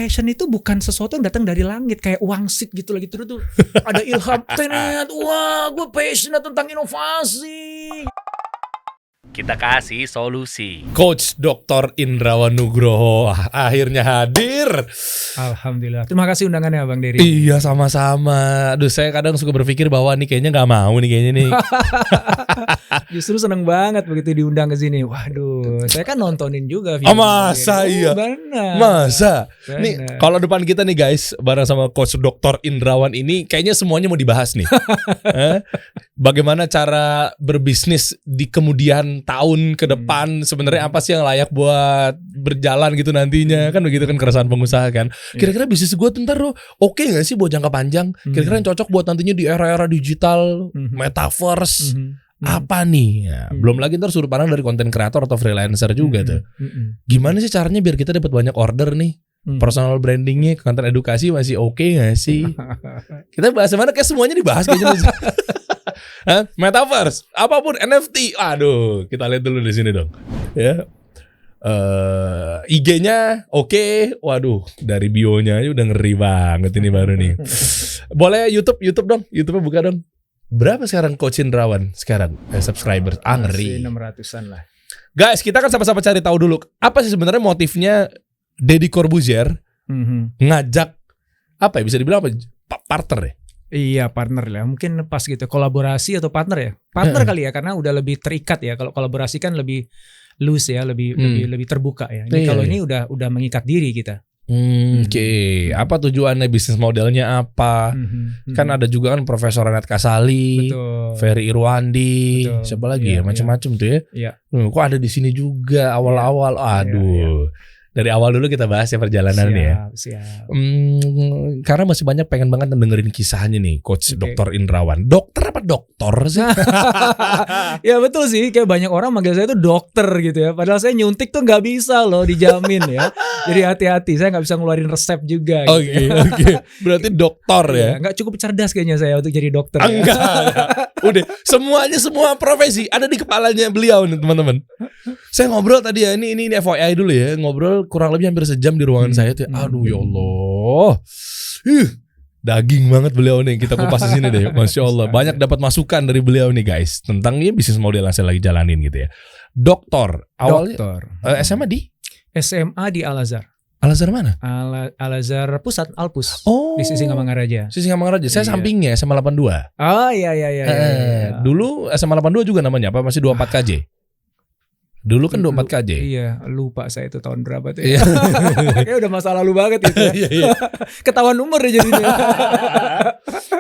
passion itu bukan sesuatu yang datang dari langit kayak wangsit gitu lagi terus tuh ada ilham tenet, wah gue passionate tentang inovasi. Kita kasih solusi. Coach Dr. Indrawan Nugroho akhirnya hadir. Alhamdulillah. Terima kasih undangannya Bang Dery. Iya sama-sama. Aduh saya kadang suka berpikir bahwa nih kayaknya gak mau nih kayaknya nih. Justru seneng banget begitu diundang ke sini. Waduh, saya kan nontonin juga video. Masa iya? Benar. Masa? Benar. Nih kalau depan kita nih guys, bareng sama Coach Dr. Indrawan ini kayaknya semuanya mau dibahas nih. Bagaimana cara berbisnis di kemudian tahun ke depan, sebenarnya apa sih yang layak buat berjalan gitu nantinya, kan begitu kan keresahan pengusaha kan. Kira-kira bisnis gue ntar oke gak sih buat jangka panjang? Kira-kira yang cocok buat nantinya di era-era digital, metaverse, apa nih? Ya, belum lagi ntar sudut pandang dari konten kreator atau freelancer juga tuh. Gimana sih caranya biar kita dapat banyak order nih? Personal brandingnya, konten edukasi masih oke gak sih? Kita bahas mana kayak semuanya dibahas kayaknya. Metaverse, apapun NFT. Aduh, kita lihat dulu di sini dong. Ya. IG-nya oke. Waduh, dari bio-nya aja udah ngeri banget ini baru nih. Boleh YouTube dong. YouTube-nya buka dong. Berapa sekarang Coach Indrawan sekarang subscriber? Ngeri. 600-an lah. Guys, kita kan sama-sama cari tahu dulu apa sih sebenarnya motifnya Deddy Corbuzier ngajak apa ya, bisa dibilang apa? Partner ya? Iya, partner lah. Mungkin pas gitu kolaborasi atau partner ya. Partner kali ya, karena udah lebih terikat ya. Kalau kolaborasi kan lebih loose ya, lebih terbuka ya. Ini kalau ini udah mengikat diri kita. Oke. Apa tujuannya, bisnis modelnya apa? Kan ada juga kan Profesor Renat Kasali, Ferry Irwandi, siapa lagi ya, macam-macam tuh ya. Iya. Kok ada di sini juga awal-awal. Aduh. Dari awal dulu kita bahas ya perjalanan ya. Siap. Karena masih banyak pengen banget dengerin kisahnya nih Coach Dr. Indrawan. Dokter apa doktor sih? Ya betul sih, kayak banyak orang manggil saya tuh dokter gitu ya. Padahal saya nyuntik tuh nggak bisa loh, dijamin ya. Jadi hati-hati, saya nggak bisa ngeluarin resep juga. Oke. Berarti dokter ya? Nggak cukup cerdas kayaknya saya untuk jadi dokter. Enggak. Udah, semua profesi ada di kepalanya beliau nih teman-teman. Saya ngobrol tadi ya, ini FYI dulu ya, ngobrol kurang lebih hampir sejam di ruangan saya tuh. Aduh ya Allah. Daging banget beliau nih, kita kupas di sini deh. Masya Allah, banyak dapat masukan dari beliau nih guys tentang ini bisnis model yang saya lagi jalanin gitu ya. Dokter, awalnya SMA di? SMA di Al-Azhar. Al-Azhar mana? Al-Azhar Pusat, Alpus. Oh, di Sisingamangaraja. Sisingamangaraja. Saya sampingnya SMA 82. Oh iya. Dulu SMA 82 juga namanya apa? Masih 24 KJ. Dulu kan 24 KJ. Iya, lupa saya itu tahun berapa tuh. Kayaknya udah masa lalu banget itu. Iya. Ketahuan umur ya jadinya.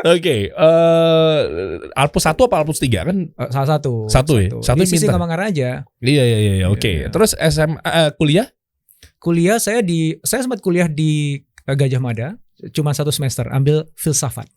Oke, Alpus 1 apa Alpus 3 kan? Salah satu. Satu ya. Di Sisingamangaraja. Iya. Oke. Terus SMA kuliah? Kuliah saya sempat kuliah di Gajah Mada, cuma 1 semester, ambil filsafat.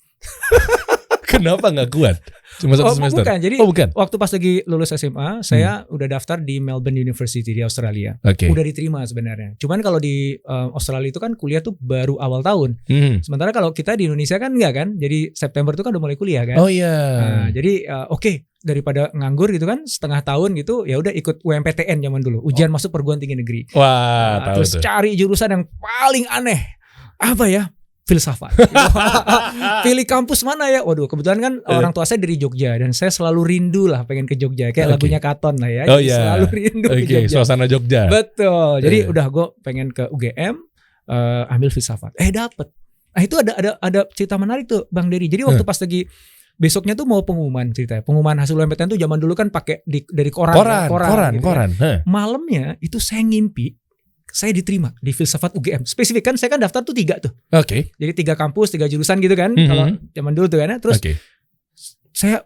Kenapa nggak kuat? Cuma 1 semester. Bukan. Jadi bukan. Waktu pas lagi lulus SMA, saya udah daftar di Melbourne University di Australia. Udah diterima sebenarnya. Cuman kalau di Australia itu kan kuliah tuh baru awal tahun. Sementara kalau kita di Indonesia kan enggak kan. Jadi September itu kan udah mulai kuliah kan. Oh iya. Nah, jadi oke, daripada nganggur gitu kan setengah tahun gitu, ya udah ikut UMPTN zaman dulu, ujian masuk perguruan tinggi negeri. Wah, tahu terus tuh. Cari jurusan yang paling aneh. Apa ya? Filsafat. Pilih kampus mana ya? Waduh, kebetulan kan orang tua saya dari Jogja dan saya selalu rindu lah pengen ke Jogja. Kayak lagunya Katon lah ya. Oh iya. Selalu rindu ke Jogja. Suasana Jogja. Betul. Jadi udah gue pengen ke UGM, ambil filsafat. Dapet. Nah itu ada cerita menarik tuh Bang Dery. Jadi waktu pas lagi besoknya tuh mau pengumuman ceritanya. Pengumuman hasil UMPTN tuh zaman dulu kan pakai dari koran. Koran. Malamnya itu saya ngimpi saya diterima di filsafat UGM. Spesifik kan saya kan daftar tuh 3 tuh. Oke. Jadi 3 kampus, 3 jurusan gitu kan. Kalau zaman dulu tuh kan. Terus saya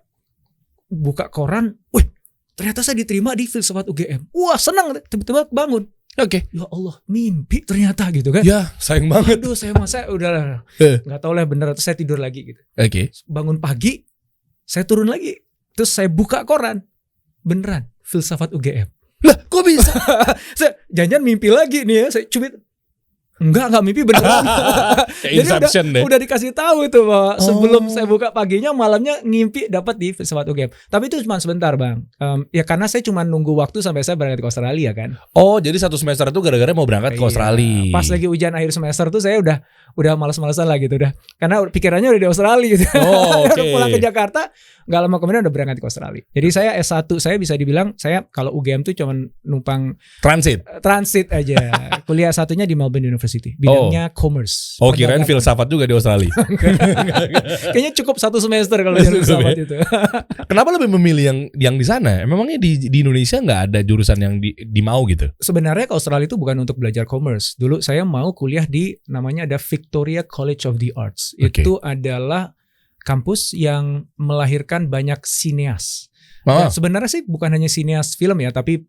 buka koran, wih, ternyata saya diterima di filsafat UGM. Wah, senang, tiba-tiba bangun. Oke. Ya Allah, mimpi ternyata gitu kan. Ya, sayang banget. Aduh, saya udah enggak tahu lah bener atau saya tidur lagi gitu. Oke. Bangun pagi, saya turun lagi. Terus saya buka koran. Beneran, filsafat UGM. Lah, kok bisa? Saya jangan mimpi lagi nih ya. Saya cubit. Enggak mimpi beneran. Kayak Jadi Inception deh. udah dikasih tahu itu bahwa sebelum saya buka paginya, malamnya ngimpi dapat di pesawat UGM. Tapi itu cuma sebentar bang. Ya karena saya cuma nunggu waktu sampai saya berangkat ke Australia kan. Oh, jadi 1 semester itu gara-gara mau berangkat ke Iya. Australia. Pas lagi ujian akhir semester tuh saya udah malas-malasan lah gitu, udah karena pikirannya udah di Australia gitu. Oh, oke. Pulang ke Jakarta, nggak lama kemudian udah berangkat ke Australia. Jadi saya S1 saya bisa dibilang saya kalau UGM tuh cuma numpang Transit. aja. Kuliah satunya di Melbourne University, bidangnya commerce. Oh, kirain perdagangan. filsafat juga di Australia. Kayaknya cukup 1 semester kalau jadi filsafat itu. Kenapa lebih memilih yang di sana? Memangnya di Indonesia nggak ada jurusan yang di mau gitu? Sebenarnya ke Australia itu bukan untuk belajar commerce. Dulu saya mau kuliah di namanya ada Victoria College of the Arts. Oke. Itu adalah kampus yang melahirkan banyak sineas. Ah. Dan sebenarnya sih bukan hanya sineas film ya, tapi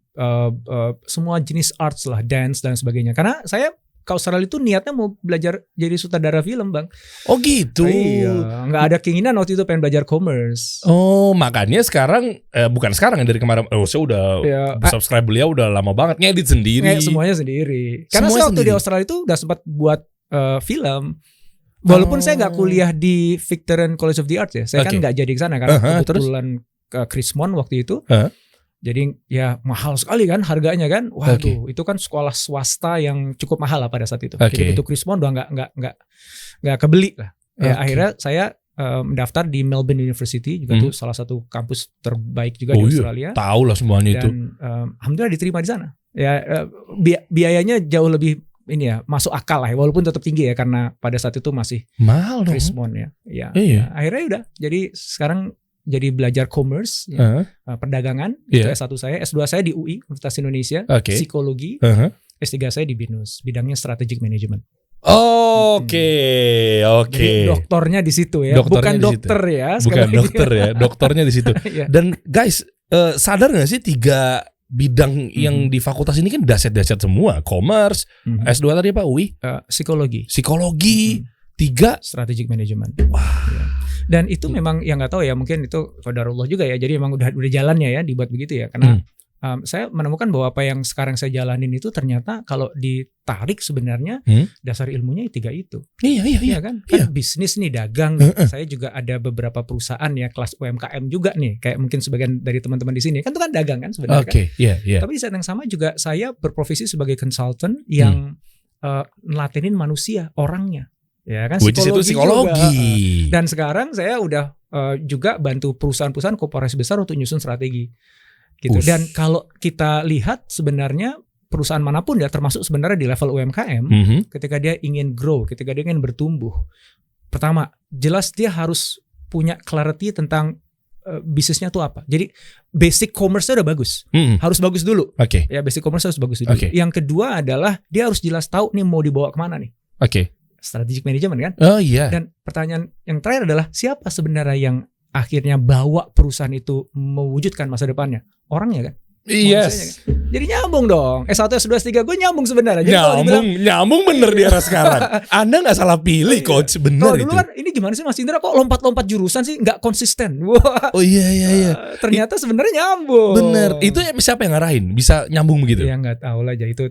semua jenis arts lah, dance dan sebagainya. Karena saya ke Australia itu niatnya mau belajar jadi sutradara film bang. Oh gitu. Iya, nggak ada keinginan waktu itu pengen belajar commerce. Oh, makanya sekarang bukan sekarang dari kemarin. Oh, saya udah Ya, subscribe beliau udah lama banget, ngedit sendiri. semuanya sendiri. Karena Semuanya saya waktu sendiri. di Australia itu udah sempat buat film. Walaupun saya nggak kuliah di Victorian College of the Arts ya, saya kan Oke. nggak jadi ke sana karena Terus? kebetulan ke Chrismont waktu itu. Uh-huh. Jadi ya mahal sekali kan harganya kan. Waduh, itu kan sekolah swasta yang cukup mahal lah pada saat itu. Oke. Jadi itu Chrismont udah nggak kebeli lah. Ya Oke. akhirnya saya mendaftar di Melbourne University juga tuh salah satu kampus terbaik juga di Australia. Tahu lah semuanya itu. Dan alhamdulillah diterima di sana. Ya biayanya jauh lebih ini ya masuk akal lah ya, walaupun tetap tinggi ya karena pada saat itu masih Mahal dong. Chrismont ya. Ya, Iya. ya, akhirnya udah. Jadi sekarang jadi belajar commerce, ya, perdagangan. Itu Iya. S1 saya, S2 saya di UI Universitas Indonesia, Oke. psikologi. Uh-huh. S3 saya di BINUS, bidangnya strategic management. Oke. Jadi doktornya di situ ya, Doktornya bukan di situ. dokter ya. sekali Bukan lagi. dokter ya, dokternya di situ. Iya. Dan guys, sadar gak sih 3 bidang yang di fakultas ini kan dahsyat-dahsyat semua. Commerce, S2 tadi apa? UI? Psikologi, Psikologi, 3 strategic management. Wah. Ya. Dan itu memang yang nggak tahu ya, mungkin itu qadarullah juga ya. Jadi memang udah jalannya ya dibuat begitu ya. Karena saya menemukan bahwa apa yang sekarang saya jalanin itu ternyata kalau ditarik sebenarnya dasar ilmunya 3 itu. Iya. Kan Iya. bisnis nih, dagang. Saya juga ada beberapa perusahaan ya kelas UMKM juga nih. Kayak mungkin sebagian dari teman-teman di sini kan itu kan dagang kan sebenarnya. Oke, iya. Tapi di saat yang sama juga saya berprofesi sebagai konsultan yang nelatenin manusia, orangnya. Ya kan, Which is itu psikologi. Dan sekarang saya udah juga bantu perusahaan-perusahaan korporasi besar untuk nyusun strategi gitu. Dan kalau kita lihat sebenarnya perusahaan manapun ya, termasuk sebenarnya di level UMKM, ketika dia ingin grow, ketika dia ingin bertumbuh, pertama jelas dia harus punya clarity tentang bisnisnya tuh apa. Jadi basic commerce-nya udah bagus, harus bagus dulu. Oke. Ya basic commerce harus bagus dulu. Oke. Yang kedua adalah dia harus jelas tahu nih mau dibawa kemana nih. Oke. Strategic management kan. Oh iya. Dan pertanyaan yang terakhir adalah siapa sebenarnya yang akhirnya bawa perusahaan itu mewujudkan masa depannya? Orangnya kan. Yes. Kan? Jadi nyambung dong. S1, S2, S3 gue nyambung sebenarnya. Jadi kalau dibilang, Nyambung bener di era sekarang. Anda gak salah pilih coach, bener kalau itu. dulu kan ini gimana sih Mas Indra kok lompat-lompat jurusan sih nggak konsisten. Wah. Oh iya. Ternyata sebenarnya nyambung. Bener. Itu siapa yang ngarahin? Bisa nyambung begitu? Ya nggak tahu lah aja itu.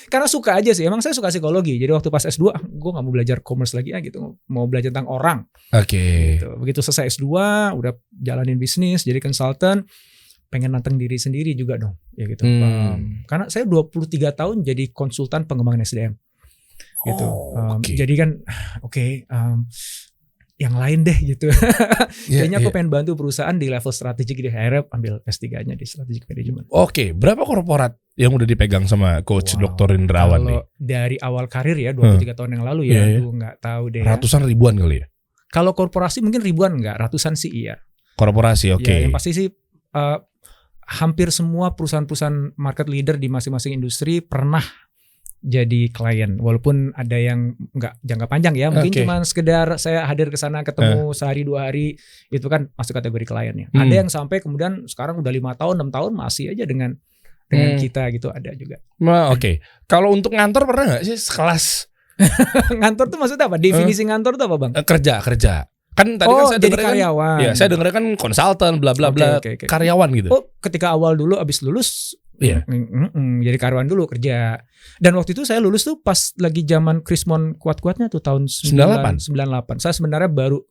Karena suka aja sih. Emang saya suka psikologi. Jadi waktu pas S2 gue gak mau belajar commerce lagi ya gitu. Mau belajar tentang orang. Oke. Gitu. Begitu selesai S2 udah jalanin bisnis, jadi konsultan, pengen nanteng diri sendiri juga dong. Ya gitu. Karena saya 23 tahun jadi konsultan pengembangan SDM. Gitu. Jadi kan yang lain deh gitu. Kayaknya aku pengen bantu perusahaan di level strategik deh. Akhirnya ambil S3-nya di strategic management. Oke, berapa korporat yang udah dipegang sama coach Dr. Indrawan nih? Kalau dari awal karir ya 23 tahun yang lalu ya, aku nggak tahu deh. Ratusan ribuan kali ya? Kalau korporasi mungkin ribuan enggak, ratusan sih iya. Korporasi, oke. Ya, yang pasti sih hampir semua perusahaan-perusahaan market leader di masing-masing industri pernah jadi klien, walaupun ada yang enggak jangka panjang ya, mungkin cuma sekedar saya hadir ke sana ketemu sehari 2 hari, itu kan masuk kategori kliennya. Ada yang sampai kemudian sekarang udah 5 tahun 6 tahun masih aja dengan kita gitu, ada juga. Oke. Kalau untuk ngantor pernah nggak sih sekelas? Ngantor tuh maksudnya apa? Definisi ngantor tuh apa bang? Kerja. Kan tadi kan saya jadi dengar karyawan. Ya, saya dengar kan konsultan bla bla bla, Oke. karyawan gitu. Oh, ketika awal dulu abis lulus Iya. Jadi karyawan dulu kerja. Dan waktu itu saya lulus tuh pas lagi zaman Krismon kuat-kuatnya tuh tahun 98. Saya sebenarnya baru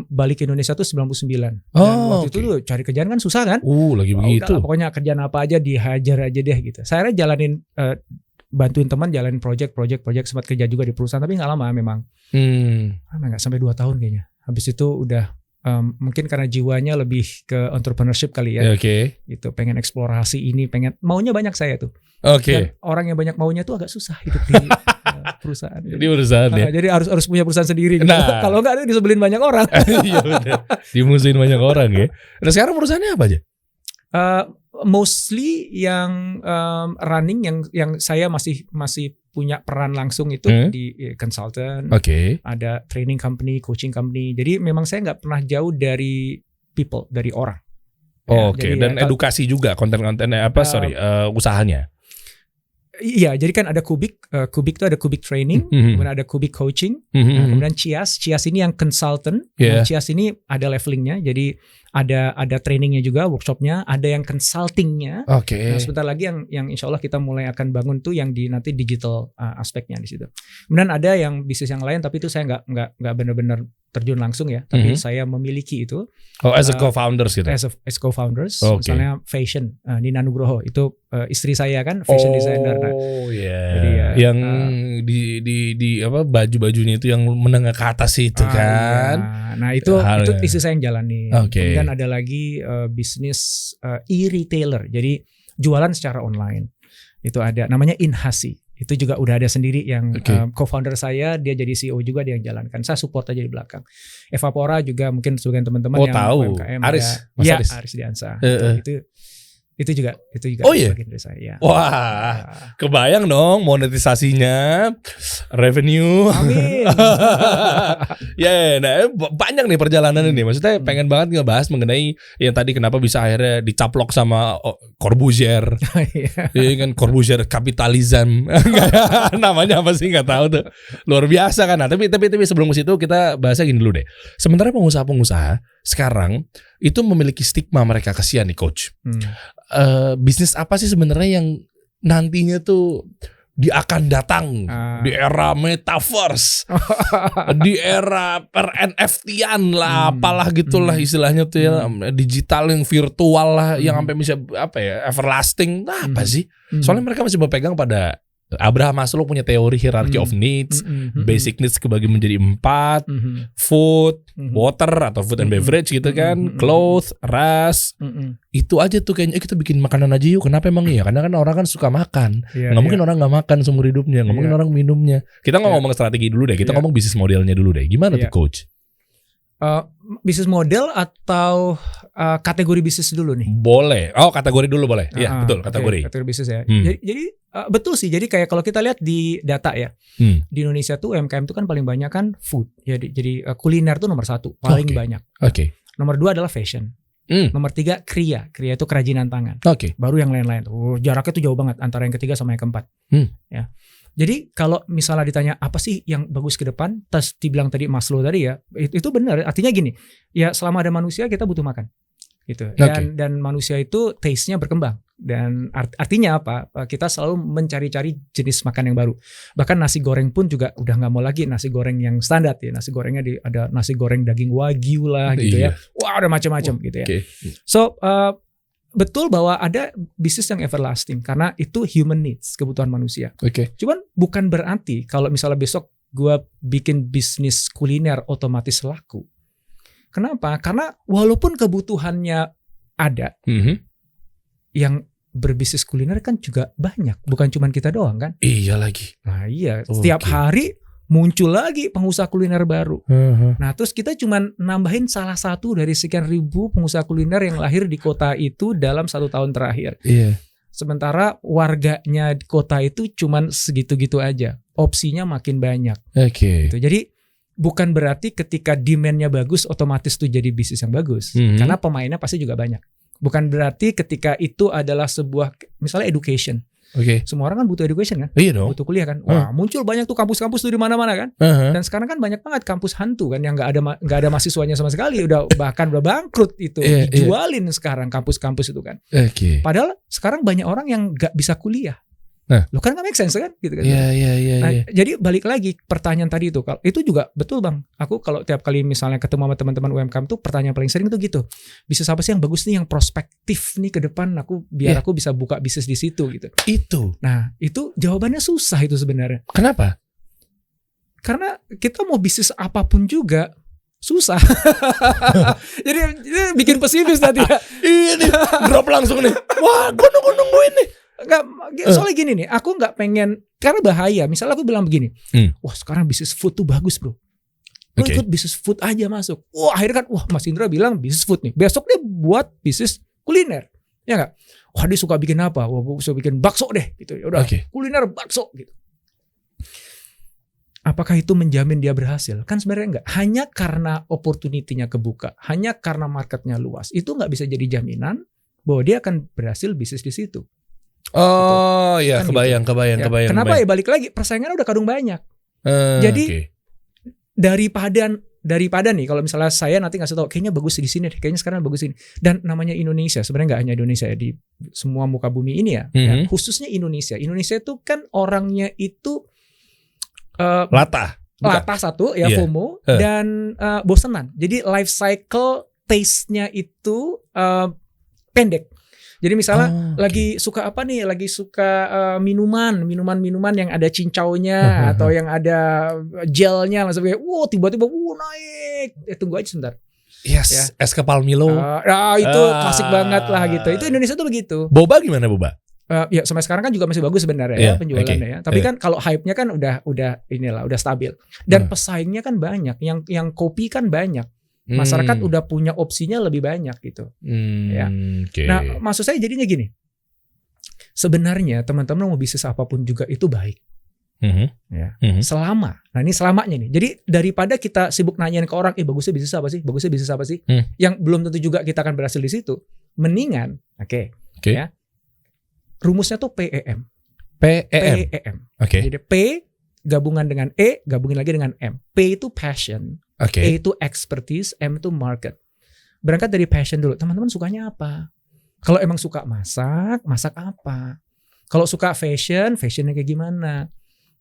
balik ke Indonesia tuh 99. Dan waktu itu tuh cari kerjaan kan susah kan? Lagi begitu. Udahlah, pokoknya kerjaan apa aja dihajar aja deh gitu. Saya jalanin bantuin teman jalanin project sempat kerja juga di perusahaan tapi nggak lama memang. Nggak sampai 2 tahun kayaknya. Habis itu udah mungkin karena jiwanya lebih ke entrepreneurship kali ya. Oke. Gitu, pengen eksplorasi ini, maunya banyak saya tuh. Oke. Dan orang yang banyak maunya tuh agak susah hidup di perusahaan. Di perusahaan ya. Jadi harus punya perusahaan sendiri. Gitu. Nah. Kalau nggak disebelin banyak orang. Iya benar. Dimusuhin banyak orang ya. Nah sekarang perusahaannya apa aja? Mostly yang running yang saya masih punya peran langsung itu di consultant. Oke. Ada training company, coaching company. Jadi memang saya nggak pernah jauh dari people, dari orang. Oke. Dan edukasi juga konten-kontennya usahanya. Iya, jadi kan ada Kubik itu ada Kubik training, kemudian ada Kubik coaching, kemudian Cias ini yang consultant. Yeah. Cias ini ada levelingnya, jadi ada trainingnya juga, workshopnya, ada yang consultingnya. Oke. Nah, sebentar lagi yang insya Allah kita mulai akan bangun tuh yang nanti digital aspeknya di situ. Kemudian ada yang bisnis yang lain, tapi itu saya nggak benar-benar terjun langsung ya, tapi saya memiliki itu. As a co-founders gitu. As co-founders, misalnya fashion, Nina Nugroho itu istri saya kan fashion designer. Oh iya. Jadi yang di apa baju-bajunya itu yang menengah ke atas itu kan. Iya. Nah itu istri saya yang jalani. Kemudian ada lagi bisnis e-retailer, jadi jualan secara online. Itu ada namanya Inhasi. Itu juga udah ada sendiri yang co-founder saya, dia jadi CEO juga, dia yang jalankan. Saya support aja di belakang. Evapora juga mungkin sebagian teman-teman yang tahu. UMKM Aris Diansa. Itu juga bagian dari saya. Wah, kebayang dong monetisasinya, revenue. Amin. Nah banyak nih perjalanan ini. Maksudnya pengen banget ngebahas mengenai yang tadi kenapa bisa akhirnya dicaplok sama Corbusier. Iya kan, Corbusier kapitalism. Namanya apa sih nggak tahu tuh. Luar biasa kan. Nah, tapi sebelum ke situ kita bahasnya gini dulu deh. Sementara pengusaha-pengusaha sekarang itu memiliki stigma, mereka kasihan nih coach. Bisnis apa sih sebenarnya yang nantinya tuh akan datang di era metaverse, di era per NFT-an lah, apalah gitulah istilahnya tuh ya, digital yang virtual lah, yang sampai bisa everlasting, apa sih? Soalnya mereka masih berpegang pada Abraham Maslow punya teori hierarchy of needs, basic needs kebagi menjadi 4, food, water atau food and beverage gitu kan, clothes, ras, itu aja tuh kayaknya kita bikin makanan aja yuk. Kenapa emang ya? Karena kan orang kan suka makan, nggak mungkin orang nggak makan seumur hidupnya, nggak mungkin orang minumnya. Kita nggak ngomong strategi dulu deh, kita ngomong bisnis modelnya dulu deh. Gimana tuh coach? Bisnis model atau kategori bisnis dulu nih? Boleh. Kategori dulu boleh. Iya, betul, kategori. Kategori bisnis ya. Jadi betul sih. Jadi kayak kalau kita lihat di data ya, di Indonesia tuh UMKM tuh kan paling banyak kan food. Jadi kuliner tuh nomor 1 paling banyak. Nomor 2 adalah fashion. Nomor 3 kriya itu kerajinan tangan. Baru yang lain-lain. Jaraknya tuh jauh banget antara yang ketiga sama yang keempat. Ya. Jadi kalau misalnya ditanya apa sih yang bagus ke depan, dibilang tadi Maslow tadi ya, itu benar. Artinya gini, ya selama ada manusia kita butuh makan, gitu. Dan manusia itu taste-nya berkembang. Dan artinya apa? Kita selalu mencari-cari jenis makan yang baru. Bahkan nasi goreng pun juga udah nggak mau lagi nasi goreng yang standar ya. Nasi gorengnya ada nasi goreng daging wagyu lah, gitu ya. Wah, ada macam-macam gitu ya. So betul bahwa ada bisnis yang everlasting karena itu human needs, kebutuhan manusia. Cuman bukan berarti kalau misalnya besok gue bikin bisnis kuliner otomatis laku. Kenapa? Karena walaupun kebutuhannya ada, yang berbisnis kuliner kan juga banyak, bukan cuma kita doang kan? Iya lagi. Nah iya, setiap hari muncul lagi pengusaha kuliner baru. Nah terus kita cuman nambahin salah satu dari sekian ribu pengusaha kuliner yang lahir di kota itu dalam 1 tahun terakhir. Sementara warganya di kota itu cuman segitu-gitu aja. Opsinya makin banyak. Gitu. Jadi bukan berarti ketika demand-nya bagus otomatis tuh jadi bisnis yang bagus. Karena pemainnya pasti juga banyak. Bukan berarti ketika itu adalah sebuah misalnya education. Oke. Semua orang kan butuh education kan, Iya dong. butuh kuliah kan. Wah, muncul banyak tuh kampus-kampus tuh di mana-mana kan. Dan sekarang kan banyak banget kampus hantu kan yang nggak ada mahasiswanya sama sekali, udah bangkrut itu, dijualin sekarang kampus-kampus itu kan. Oke. Padahal sekarang banyak orang yang nggak bisa kuliah. Nah, lo kan nggak make sense kan, gitu kan? Iya. Nah, jadi balik lagi pertanyaan tadi itu, kalau itu juga betul bang. Aku kalau tiap kali misalnya ketemu sama teman-teman UMKM tuh pertanyaan paling sering tuh gitu. Bisnis apa sih yang bagus nih, yang prospektif nih ke depan? Biar aku bisa buka bisnis di situ gitu. Itu. Nah, itu jawabannya susah itu sebenarnya. Kenapa? Karena kita mau bisnis apapun juga susah. jadi bikin pesimis tadi ya. Ini drop langsung nih. Wah, gue nungguin nih. Enggak, soalnya gini nih, aku nggak pengen, karena bahaya. Misalnya aku bilang begini, wah sekarang bisnis food tuh bagus bro, lu ikut bisnis food aja masuk. Wah akhirnya kan, wah Mas Indra bilang bisnis food nih, besok dia buat bisnis kuliner, ya nggak? Wah dia suka bikin apa? Wah gue suka bikin bakso deh, gitu. Ya udah, kuliner bakso gitu. Apakah itu menjamin dia berhasil? Kan sebenarnya enggak. Hanya karena opportunity-nya kebuka, hanya karena marketnya luas, itu nggak bisa jadi jaminan bahwa dia akan berhasil bisnis di situ. Oh iya, kan kebayang. Kenapa ya balik lagi persaingannya udah kadung banyak. Jadi daripada nih kalau misalnya saya nanti ngasih tahu kayaknya bagus di sini deh, kayaknya sekarang bagus ini. Dan namanya Indonesia sebenarnya nggak hanya Indonesia ya, di semua muka bumi ini ya, khususnya Indonesia. Indonesia itu kan orangnya itu latah satu ya, FOMO dan bosenan. Jadi life cycle taste-nya itu pendek. Jadi misalnya lagi suka apa nih? Lagi suka minuman yang ada cincaunya atau yang ada gelnya, langsung kayak, wow tiba-tiba, naik. Tunggu aja sebentar. Yes, ya. Es kepal Milo. Itu klasik banget lah gitu. Itu Indonesia tuh begitu. Boba gimana boba? Ya sampai sekarang kan juga masih bagus sebenarnya ya penjualannya ya. Tapi kan kalau hype-nya kan udah stabil. Dan pesaingnya kan banyak. Yang kopi kan banyak. Masyarakat udah punya opsinya lebih banyak gitu. Ya. Nah, maksud saya jadinya gini. Sebenarnya teman-teman mau bisnis apapun juga itu baik. Ya. Selama. Nah, ini selamanya nih. Jadi daripada kita sibuk nanyain ke orang, bagusnya bisnis apa sih? Bagusnya bisnis apa sih? Yang belum tentu juga kita akan berhasil di situ. Mendingan, ya. Rumusnya tuh PEM. Jadi P gabungan dengan E, gabungin lagi dengan M. P itu passion. E itu expertise, M itu market. Berangkat dari passion dulu. Teman-teman sukanya apa? Kalau emang suka masak apa? Kalau suka fashionnya kayak gimana?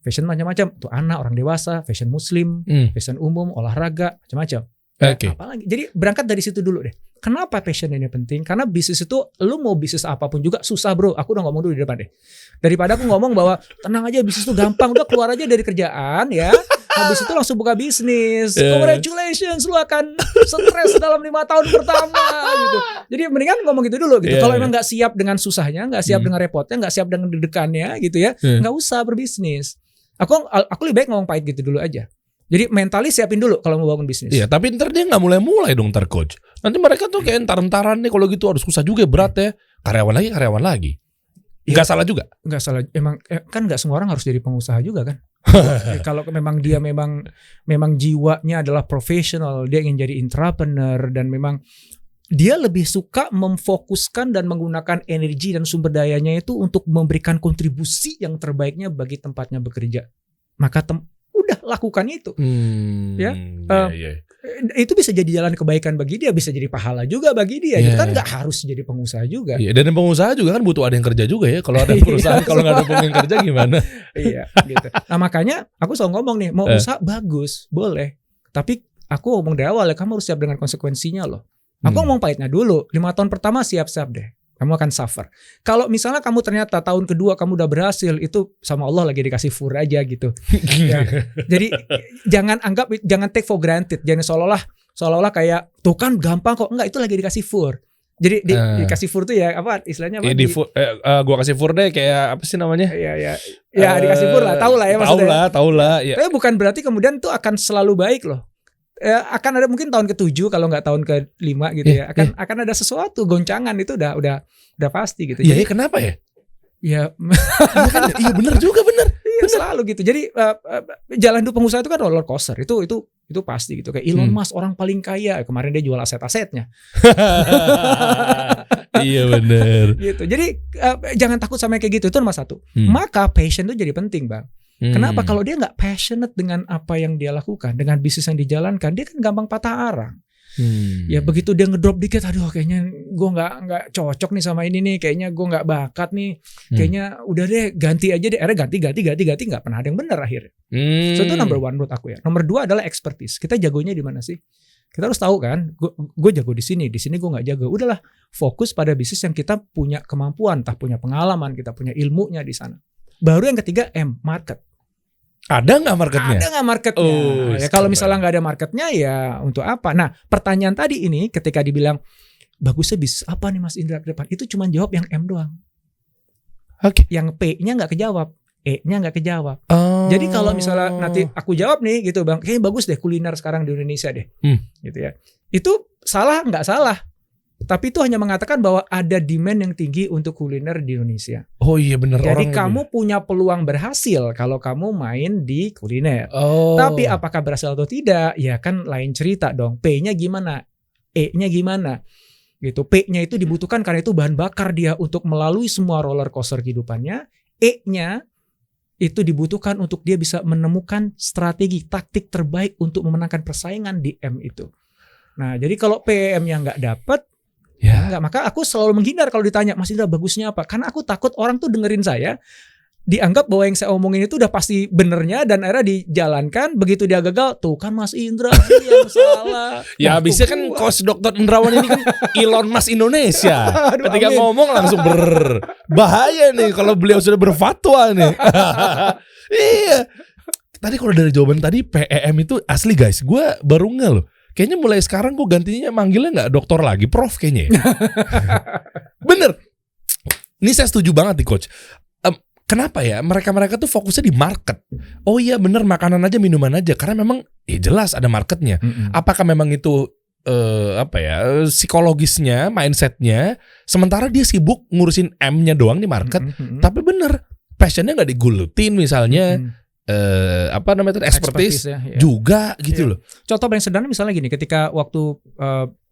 Fashion macam-macam. Tuh anak, orang dewasa, fashion muslim, fashion umum, olahraga, macam-macam. Apalagi. Jadi berangkat dari situ dulu deh. Kenapa passion ini penting? Karena bisnis itu, lu mau bisnis apapun juga susah bro. Aku udah ngomong dulu di depan deh. Daripada aku ngomong bahwa tenang aja bisnis itu gampang, udah keluar aja dari kerjaan ya. Habis itu langsung buka bisnis. Congratulations, lu akan stres dalam 5 tahun pertama gitu. Jadi mendingan ngomong gitu dulu gitu. Kalau emang nggak siap dengan susahnya, nggak siap dengan repotnya, nggak siap dengan deg-degannya gitu ya, nggak usah berbisnis. Aku lebih baik ngomong pahit gitu dulu aja. Jadi mentalis siapin dulu kalau mau bangun bisnis. Iya, tapi ntar dia nggak mulai dong ntar coach. Nanti mereka tuh kayak entar-entaran nih kalau gitu, harus susah juga, berat ya. Karyawan lagi. Nggak salah juga. Nggak salah. Emang kan nggak semua orang harus jadi pengusaha juga kan. Kalau memang dia memang jiwanya adalah profesional, dia ingin jadi entrepreneur dan memang dia lebih suka memfokuskan dan menggunakan energi dan sumber dayanya itu untuk memberikan kontribusi yang terbaiknya bagi tempatnya bekerja. Maka udah lakukan itu. Itu bisa jadi jalan kebaikan bagi dia, bisa jadi pahala juga bagi dia. Itu kan nggak harus jadi pengusaha juga. Dan pengusaha juga kan butuh ada yang kerja juga ya. Kalau ada perusahaan kalau nggak ada yang kerja gimana? Gitu. Nah makanya aku selalu ngomong nih, mau usaha bagus, boleh. Tapi aku ngomong dari awal ya, kamu harus siap dengan konsekuensinya loh. Aku ngomong pahitnya dulu. 5 tahun pertama siap-siap deh. Kamu akan suffer. Kalau misalnya kamu ternyata tahun kedua kamu udah berhasil, itu sama Allah lagi dikasih fur aja gitu. Ya. Jadi jangan take for granted. Jangan seolah-olah kayak tuh kan gampang kok. Enggak, itu lagi dikasih fur. Jadi dikasih fur tuh ya apa istilahnya apa? Gua kasih fur deh kayak apa sih namanya? Ya dikasih fur lah, tahu lah ya maksudnya. Tahu lah. Ya. Tapi bukan berarti kemudian tuh akan selalu baik loh. Akan ada mungkin tahun ke-7 kalau nggak tahun ke-5 gitu ya. Akan ada sesuatu goncangan, itu udah pasti gitu. Iya, kenapa ya? Iya benar juga. Iya selalu gitu. Jadi jalan hidup pengusaha itu kan roller coaster. Itu pasti gitu. Kayak Elon Musk, orang paling kaya. Kemarin dia jual aset-asetnya. Iya bener. Gitu. Jadi jangan takut sama kayak gitu, itu nomor satu. Maka passion itu jadi penting, Bang. Kenapa? Kalau dia nggak passionate dengan apa yang dia lakukan, dengan bisnis yang dijalankan, dia kan gampang patah arang. Ya begitu dia ngedrop dikit, aduh kayaknya gue nggak cocok nih sama ini nih, kayaknya gue nggak bakat nih, kayaknya udah deh ganti aja deh, akhirnya ganti nggak pernah ada yang benar akhirnya. So itu number one menurut aku ya. Nomor dua adalah expertise. Kita jagonya di mana sih? Kita harus tahu kan, gue jago di sini gue nggak jago. Udahlah, fokus pada bisnis yang kita punya kemampuan, entah punya pengalaman, kita punya ilmunya di sana. Baru yang ketiga market. Ada nggak marketnya? Ada nggak marketnya? Ya kalau misalnya nggak ada marketnya ya untuk apa? Nah pertanyaan tadi ini ketika dibilang bagusnya bisnis apa nih Mas Indra ke depan, itu cuma jawab yang M doang. Oke. Yang P-nya nggak kejawab, E-nya nggak kejawab. Jadi kalau misalnya nanti aku jawab nih gitu Bang, kayaknya bagus deh kuliner sekarang di Indonesia deh, gitu ya. Itu salah nggak salah? Tapi itu hanya mengatakan bahwa ada demand yang tinggi untuk kuliner di Indonesia. Oh iya bener. Jadi kamu punya peluang berhasil kalau kamu main di kuliner. Tapi apakah berhasil atau tidak? Ya kan lain cerita dong. P-nya gimana? E-nya gimana? Gitu. P-nya itu dibutuhkan karena itu bahan bakar dia untuk melalui semua roller coaster kehidupannya. E-nya itu dibutuhkan untuk dia bisa menemukan strategi, taktik terbaik untuk memenangkan persaingan di M itu. Nah, jadi kalau PM-nya nggak dapet, ya enggak, maka aku selalu menghindar kalau ditanya Mas Indra bagusnya apa, karena aku takut orang tuh dengerin saya dianggap bahwa yang saya omongin itu udah pasti benernya dan akhirnya dijalankan, begitu dia gagal tuh kan Mas Indra sih yang salah. Ya habisnya kan coach Dr. Indrawan ini kan Elon Musk Indonesia. Aduh, ketika amin. ngomong langsung berbahaya nih kalau beliau sudah berfatwa nih. Iya. Tadi kalau dari jawaban tadi PEM itu asli guys, gue baru nggak loh. Kayaknya mulai sekarang gue gantinya manggilnya nggak dokter lagi, prof kayaknya ya. Bener. Ini saya setuju banget nih coach. Kenapa ya mereka tuh fokusnya di market. Oh iya bener, makanan aja minuman aja. Karena memang ya jelas ada marketnya. Apakah memang itu psikologisnya, mindsetnya. Sementara dia sibuk ngurusin M-nya doang di market. Tapi bener, passionnya nggak digulutin misalnya. Expertise ya. juga gitu loh. Contoh paling sederhana misalnya gini, ketika waktu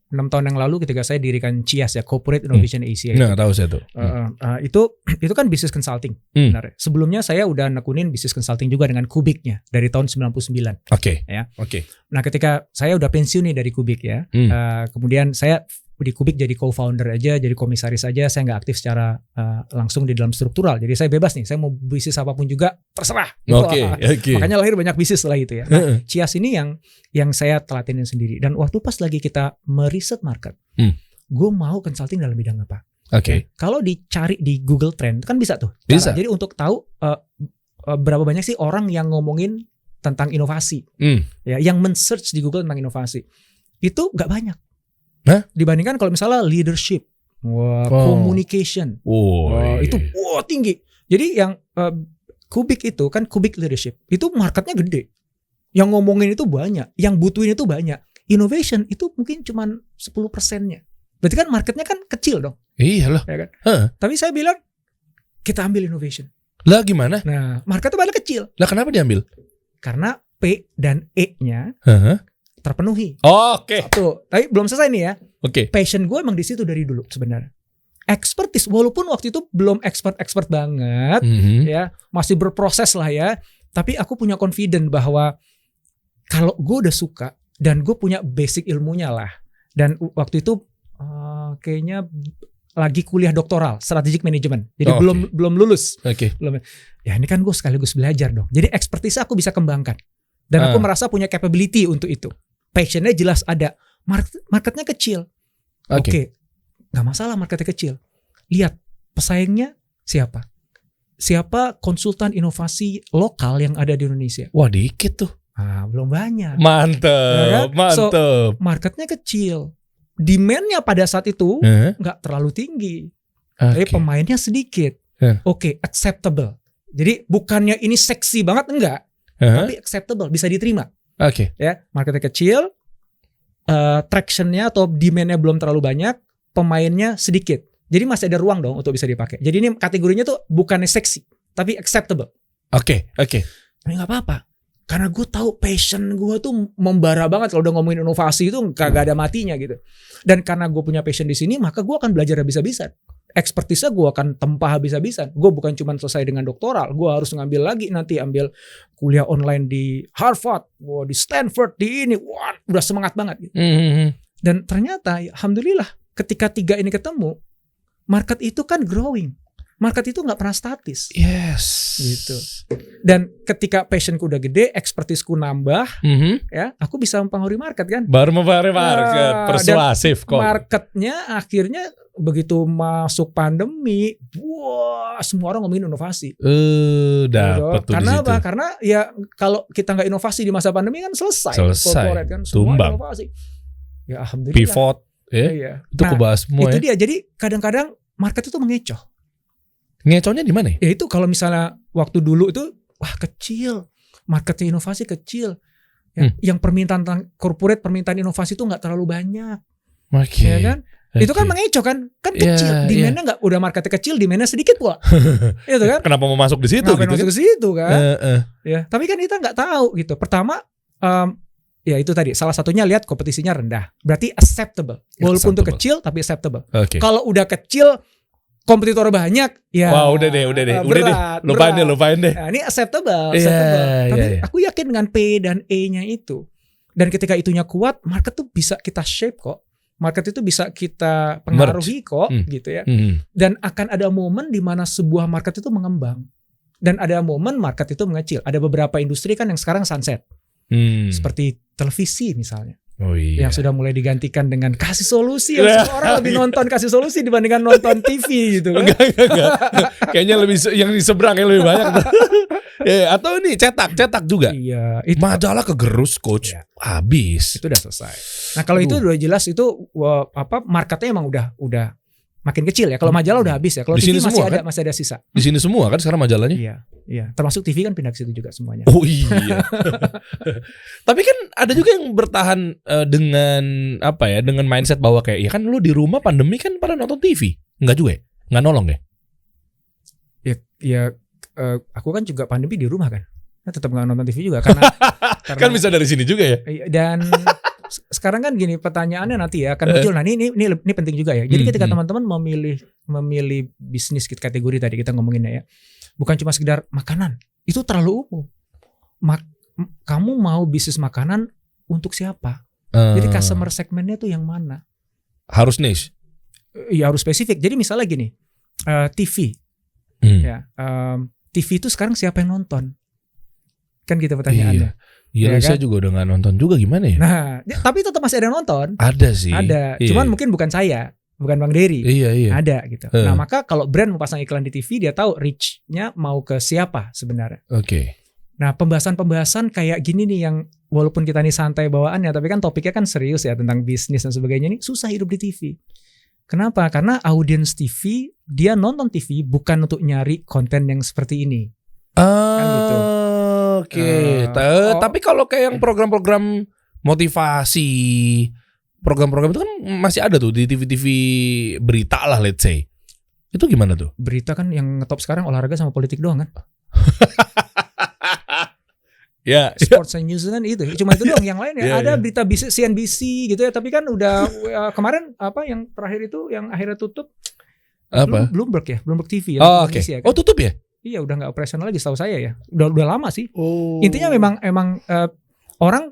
6 tahun yang lalu ketika saya dirikan CIAS ya, Corporate Innovation Asia. Nah, tahu saya tuh. Itu kan business consulting. Benar. Sebelumnya saya udah nekunin business consulting juga dengan Kubiknya dari tahun 99. Oke. Ya. Oke. Nah, ketika saya udah pensiun nih dari Kubik ya. Kemudian saya di Kubik jadi co-founder aja, jadi komisaris aja, saya nggak aktif secara langsung di dalam struktural. Jadi saya bebas nih, saya mau bisnis apapun juga terserah. Oke. Makanya lahir banyak bisnis setelah itu ya. Nah, CIAS ini yang saya telatinin sendiri. Dan waktu pas lagi kita meriset market, gue mau consulting dalam bidang apa? Oke. Kalau dicari di Google Trend kan bisa tuh. Bisa. Jadi untuk tahu berapa banyak sih orang yang ngomongin tentang inovasi, ya, yang men-search di Google tentang inovasi, itu nggak banyak. Dibandingkan kalau misalnya leadership, communication, itu tinggi. Jadi yang Kubik itu kan Kubik leadership, itu marketnya gede. Yang ngomongin itu banyak, yang butuhin itu banyak. Innovation itu mungkin cuma 10%-nya. Berarti kan marketnya kan kecil dong. Iya loh. Ya kan? Tapi saya bilang kita ambil innovation. Lah gimana? Nah, marketnya paling kecil. Lah kenapa diambil? Karena P dan E-nya terpenuhi. Oke. Satu. Tapi belum selesai nih ya. Oke. Passion gue emang di situ dari dulu sebenarnya. Expertise, walaupun waktu itu belum expert banget, ya, masih berproses lah ya. Tapi aku punya confident bahwa kalau gue udah suka dan gue punya basic ilmunya lah. Dan waktu itu kayaknya lagi kuliah doktoral strategic management. Jadi belum lulus. Belum. Ya ini kan gue sekaligus belajar dong. Jadi expertise aku bisa kembangkan. Dan aku merasa punya capability untuk itu. Passionnya jelas ada. Marketnya kecil. Oke. Gak masalah marketnya kecil. Lihat pesaingnya siapa. Siapa konsultan inovasi lokal yang ada di Indonesia. Wah dikit tuh. Belum banyak. Mantep. So, marketnya kecil. Demand-nya pada saat itu gak terlalu tinggi. Tapi pemainnya sedikit. Oke, acceptable. Jadi bukannya ini seksi banget, enggak. Tapi acceptable, bisa diterima. Ya, marketnya kecil, traction-nya atau demand-nya belum terlalu banyak, pemainnya sedikit. Jadi masih ada ruang dong untuk bisa dipakai. Jadi ini kategorinya tuh bukannya seksi, tapi acceptable. Oke. Tapi nggak apa-apa, Karena gue tahu passion gue tuh membara banget kalau udah ngomongin inovasi itu kagak ada matinya gitu. Dan karena gue punya passion di sini, maka gue akan belajar habis-habisan. Expertise gue akan tempah habis-habisan. Gue bukan cuma selesai dengan doktoral, gue harus ngambil lagi nanti ambil kuliah online di Harvard, di Stanford, di ini, wah udah semangat banget. Gitu. Dan ternyata, alhamdulillah, ketika 3 ini ketemu, market itu kan growing. Market itu nggak pernah statis. Yes. Gitu. Dan ketika passionku udah gede, expertiseku nambah, ya, aku bisa mempengaruhi market kan. Baru mempengaruhi market, persuasif kok. Marketnya akhirnya begitu masuk pandemi, wah semua orang ngomongin inovasi. Dapat tuh Karena di situ. apa? Karena ya kalau kita nggak inovasi di masa pandemi kan selesai. Corporate kan semua tumbang. inovasi. Ya alhamdulillah. Pivot, ya. Iya. Itu kebahas semua itu ya. dia. Jadi kadang-kadang market itu mengecoh. Ngecohnya di mana ya? Ya itu kalau misalnya waktu dulu itu wah kecil, marketnya inovasi kecil. Ya, yang permintaan corporate, permintaan inovasi itu nggak terlalu banyak. Ya kan? Itu kan mengecoh kan kecil. Demand-nya nggak udah marketnya kecil, demand-nya sedikit pula. Itu kan? Kenapa mau masuk di situ? Kenapa gitu masuk kan? ke situ kan? Ya. Tapi kan kita nggak tahu gitu. Pertama, ya itu tadi salah satunya lihat kompetisinya rendah. Berarti acceptable. Walaupun itu kecil tapi acceptable. Kalau udah kecil kompetitor banyak, ya. Wah udah deh, lupain deh. Nah, ini acceptable. Yeah, Tapi yeah. aku yakin dengan P dan E-nya itu. Dan ketika itunya kuat, market tuh bisa kita shape kok. Market itu bisa kita pengaruhi kok, gitu ya. Dan akan ada momen di mana sebuah market itu mengembang. Dan ada momen market itu mengecil. Ada beberapa industri kan yang sekarang sunset. Seperti televisi misalnya. Oh iya. Yang sudah mulai digantikan dengan kasih solusi. Yang semua orang lebih nonton kasih solusi dibandingkan nonton TV gitu kan. Enggak. Kayaknya lebih yang di seberang yang lebih banyak. Atau ini cetak juga. Iya. Itu majalah kegerus coach. Habis. Itu udah selesai. Nah kalau itu udah jelas itu marketnya emang udah makin kecil ya. Kalau majalah udah habis ya. Kalau TV masih ada sisa. Di sini semua kan sekarang majalahnya. Iya. Termasuk TV kan pindah ke situ juga semuanya. Oh iya. Tapi kan ada juga yang bertahan dengan apa ya? Dengan mindset bahwa kayak ya kan lu di rumah pandemi kan pada nonton TV. Enggak juga ya? Enggak nolong ya? Aku kan juga pandemi di rumah kan. Tetap nggak nonton TV juga karena kan bisa dari sini juga ya. Dan sekarang kan gini pertanyaannya nanti ya akan muncul. Nah ini penting juga ya. Jadi ketika teman-teman memilih bisnis kategori tadi kita ngomonginnya ya, bukan cuma sekedar makanan. Itu terlalu umum. Kamu mau bisnis makanan untuk siapa? Jadi customer segmennya tuh yang mana? Harus niche. Ya harus spesifik. Jadi misalnya gini, TV. Ya, TV itu sekarang siapa yang nonton? Kan gitu pertanyaannya. Iya, saya juga udah gak nonton juga gimana ya? Nah, tapi tetap masih ada yang nonton. Ada sih. Ada. Cuman mungkin bukan saya, bukan Bang Dery. Iya. Ada gitu. Nah, maka kalau brand mau pasang iklan di TV, dia tahu reach-nya mau ke siapa sebenarnya. Oke. Nah, pembahasan kayak gini nih yang walaupun kita nih santai bawaannya, tapi kan topiknya kan serius ya tentang bisnis dan sebagainya nih, susah hidup di TV. Kenapa? Karena audiens TV, dia nonton TV bukan untuk nyari konten yang seperti ini. Kan gitu. Oke. Tapi kalau kayak yang program-program motivasi, program-program itu kan masih ada tuh di TV-TV berita lah, let's say. Itu gimana tuh? Berita kan yang ngetop sekarang olahraga sama politik doang kan? Ya. Sports and news kan itu. Cuma itu doang. Yang lain ya ada berita bisnis CNBC gitu ya. Tapi kan udah kemarin apa yang terakhir itu yang akhirnya tutup. Apa? Bloomberg ya, Bloomberg TV ya. Oh, oke. Kan? Oh tutup ya? Iya udah nggak operasional lagi setahu saya ya. Udah lama sih. Intinya memang orang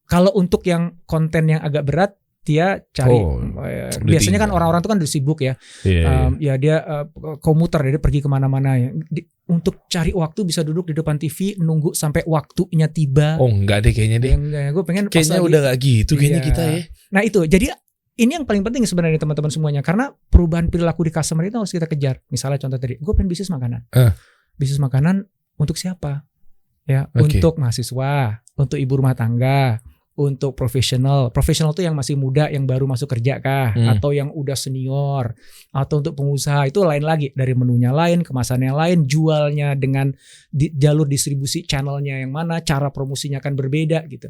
kalau untuk yang konten yang agak berat dia cari biasanya kan orang-orang tuh kan udah sibuk ya. Ya dia komuter dia pergi kemana-mana ya. Untuk cari waktu bisa duduk di depan TV nunggu sampai waktunya tiba. Oh enggak deh kayaknya deh. Gue pengen kayaknya udah gak gitu kayaknya kita ya. Nah itu jadi ini yang paling penting sebenarnya teman-teman semuanya karena perubahan perilaku di customer itu harus kita kejar. Misalnya contoh tadi, gue pengen bisnis makanan. Bisnis makanan untuk siapa? Ya, untuk mahasiswa, untuk ibu rumah tangga, untuk profesional. Profesional tuh yang masih muda yang baru masuk kerja kah? Atau yang udah senior? Atau untuk pengusaha itu lain lagi. Dari menunya lain, kemasannya lain, jualnya dengan jalur distribusi channelnya yang mana, cara promosinya akan berbeda gitu.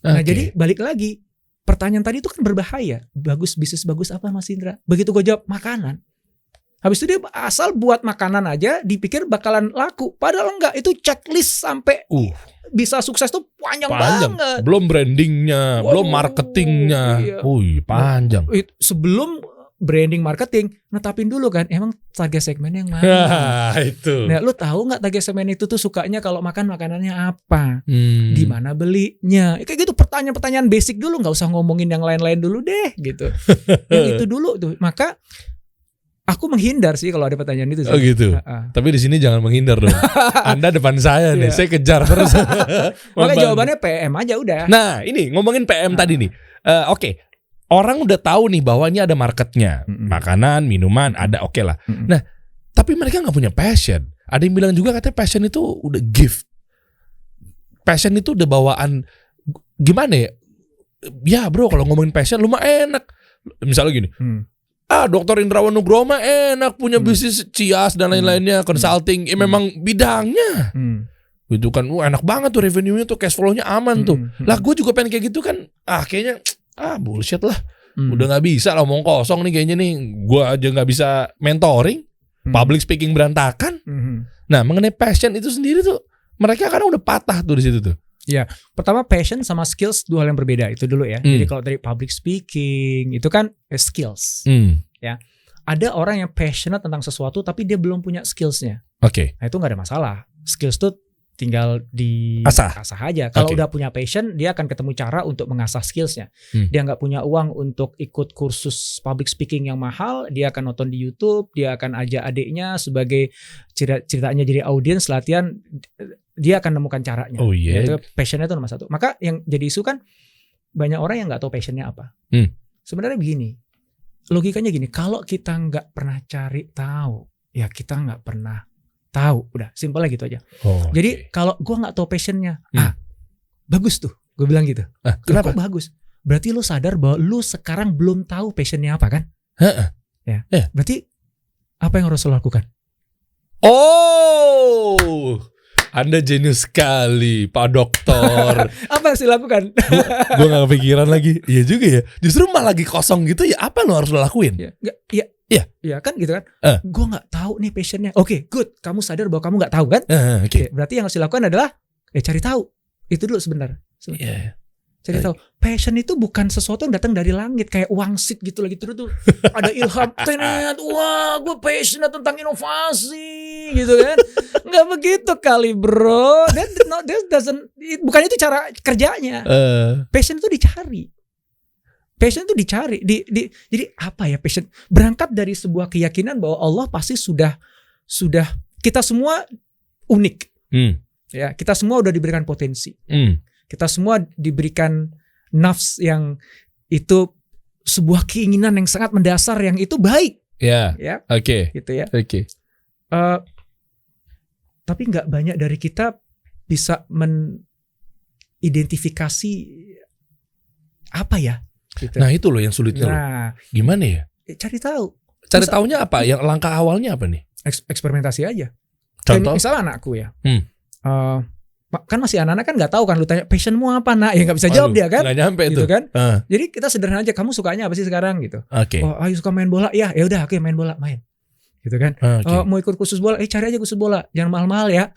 Nah jadi balik lagi. Pertanyaan tadi itu kan berbahaya. Bisnis bagus apa Mas Indra? Begitu gue jawab makanan. Habis itu dia asal buat makanan aja dipikir bakalan laku. Padahal enggak, itu checklist sampai bisa sukses tuh panjang banget. Belum brandingnya, belum marketingnya. Iya. Panjang. Sebelum branding marketing, netapin dulu kan emang target segmen yang mana. Itu. Nah, lu tahu nggak target segmen itu tuh sukanya kalau makan makanannya apa? Di mana belinya? Kayak gitu, pertanyaan-pertanyaan basic dulu, nggak usah ngomongin yang lain-lain dulu deh gitu. Yang itu dulu tuh. Maka aku menghindar sih kalau ada pertanyaan itu. Oh gitu. Tapi di sini jangan menghindar dong. Anda depan saya nih, saya kejar terus. Maka jawabannya PM aja udah. Nah, ini ngomongin PM tadi nih. Oke. Orang udah tahu nih bahwa ini ada marketnya, makanan, minuman, ada oke lah. Nah, tapi mereka nggak punya passion. Ada yang bilang juga katanya passion itu udah gift. Passion itu udah bawaan. Gimana ya? Ya bro, kalau ngomongin passion, lu mah enak. Misalnya gini. Dokter Indrawan Nugroho mah enak punya bisnis Cias dan lain-lainnya, consulting, memang bidangnya. Itu kan enak banget tuh, revenue-nya tuh, cash flow-nya aman tuh. Lah gue juga pengen kayak gitu kan. Kayaknya bullshit lah. Udah gak bisa lah, omong kosong nih kayaknya nih. Gue aja gak bisa mentoring, public speaking berantakan. Nah, mengenai passion itu sendiri tuh mereka kadang udah patah tuh di situ tuh. Ya, pertama passion sama skills dua hal yang berbeda, itu dulu ya. Jadi kalau dari public speaking itu kan skills. Ya, ada orang yang passionate tentang sesuatu tapi dia belum punya skillsnya. Oke. Nah itu nggak ada masalah. Skills tuh tinggal asah aja. Kalau udah punya passion, dia akan ketemu cara untuk mengasah skillsnya. Dia nggak punya uang untuk ikut kursus public speaking yang mahal, dia akan nonton di YouTube, dia akan ajak adiknya sebagai ceritanya jadi audiens latihan. Dia akan nemukan caranya. Oh iya. Itu passionnya itu nomor satu. Maka yang jadi isu kan banyak orang yang nggak tahu passionnya apa. Sebenarnya begini, logikanya gini, kalau kita nggak pernah cari tahu, ya kita nggak pernah tahu. Udah, simpelnya gitu aja. Jadi kalau gue nggak tahu passionnya, bagus tuh, gue bilang gitu. Kenapa? Bagus. Berarti lu sadar bahwa lu sekarang belum tahu passionnya apa kan? Ya. Berarti apa yang harus lo lakukan? Anda jenius sekali, Pak Dokter. Apa sih lakukan? Gue gak kepikiran lagi. Iya juga ya. Justru malah lagi kosong gitu ya. Apa lo harus lo lakuin? Iya kan gitu kan. Gue gak tahu nih passionnya. Oke, good. Kamu sadar bahwa kamu gak tahu kan? Oke. Berarti yang harus dilakukan adalah cari tahu. Itu dulu sebentar. Cari tahu. Passion itu bukan sesuatu yang datang dari langit kayak wangsit gitu lagi terus tuh. Ada ilham, wah gue passionate tentang inovasi gitu kan. Nggak begitu kali bro. Bukan itu cara kerjanya. Passion itu dicari. Jadi apa ya passion? Berangkat dari sebuah keyakinan bahwa Allah pasti sudah kita semua unik. Ya, kita semua udah diberikan potensi. Kita semua diberikan nafs yang itu sebuah keinginan yang sangat mendasar, yang itu baik. Ya. Oke. Gitu ya. Oke. Tapi nggak banyak dari kita bisa mengidentifikasi apa ya. Gitu. Nah itu loh yang sulitnya. Gimana ya? Cari tahu. Cari taunya apa? Yang langkah awalnya apa nih? Eksperimentasi aja. Contoh? Misalnya anakku ya. Kan masih anak-anak kan nggak tahu kan, lu tanya passionmu apa nak, ya nggak bisa jawab dia kan, nggak nyampe gitu tuh kan. Jadi kita sederhana aja, kamu sukanya apa sih sekarang gitu. Ayo suka main bola, ya udah oke, main bola, main gitu kan. Mau ikut kursus bola, cari aja kursus bola, jangan mahal-mahal ya.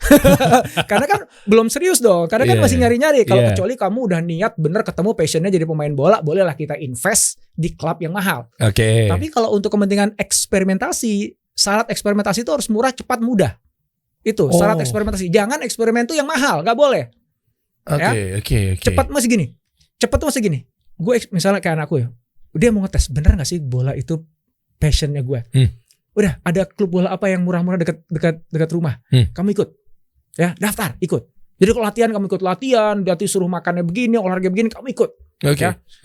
Karena kan belum serius dong, karena kan masih nyari-nyari. Kalau kecuali kamu udah niat bener ketemu passionnya jadi pemain bola, bolehlah kita invest di klub yang mahal. Tapi kalau untuk kepentingan eksperimentasi, syarat eksperimentasi itu harus murah, cepat, mudah. Itu syarat eksperimentasi. Jangan eksperimen tuh yang mahal, nggak boleh. Oke. Cepat masih gini. Gue misalnya kayak anakku ya, dia mau ngetes bener nggak sih bola itu passionnya gue. Udah ada klub bola apa yang murah-murah dekat rumah. Kamu ikut, ya daftar ikut. Jadi kalau latihan kamu ikut latihan, berarti suruh makannya begini, olahraga begini, kamu ikut.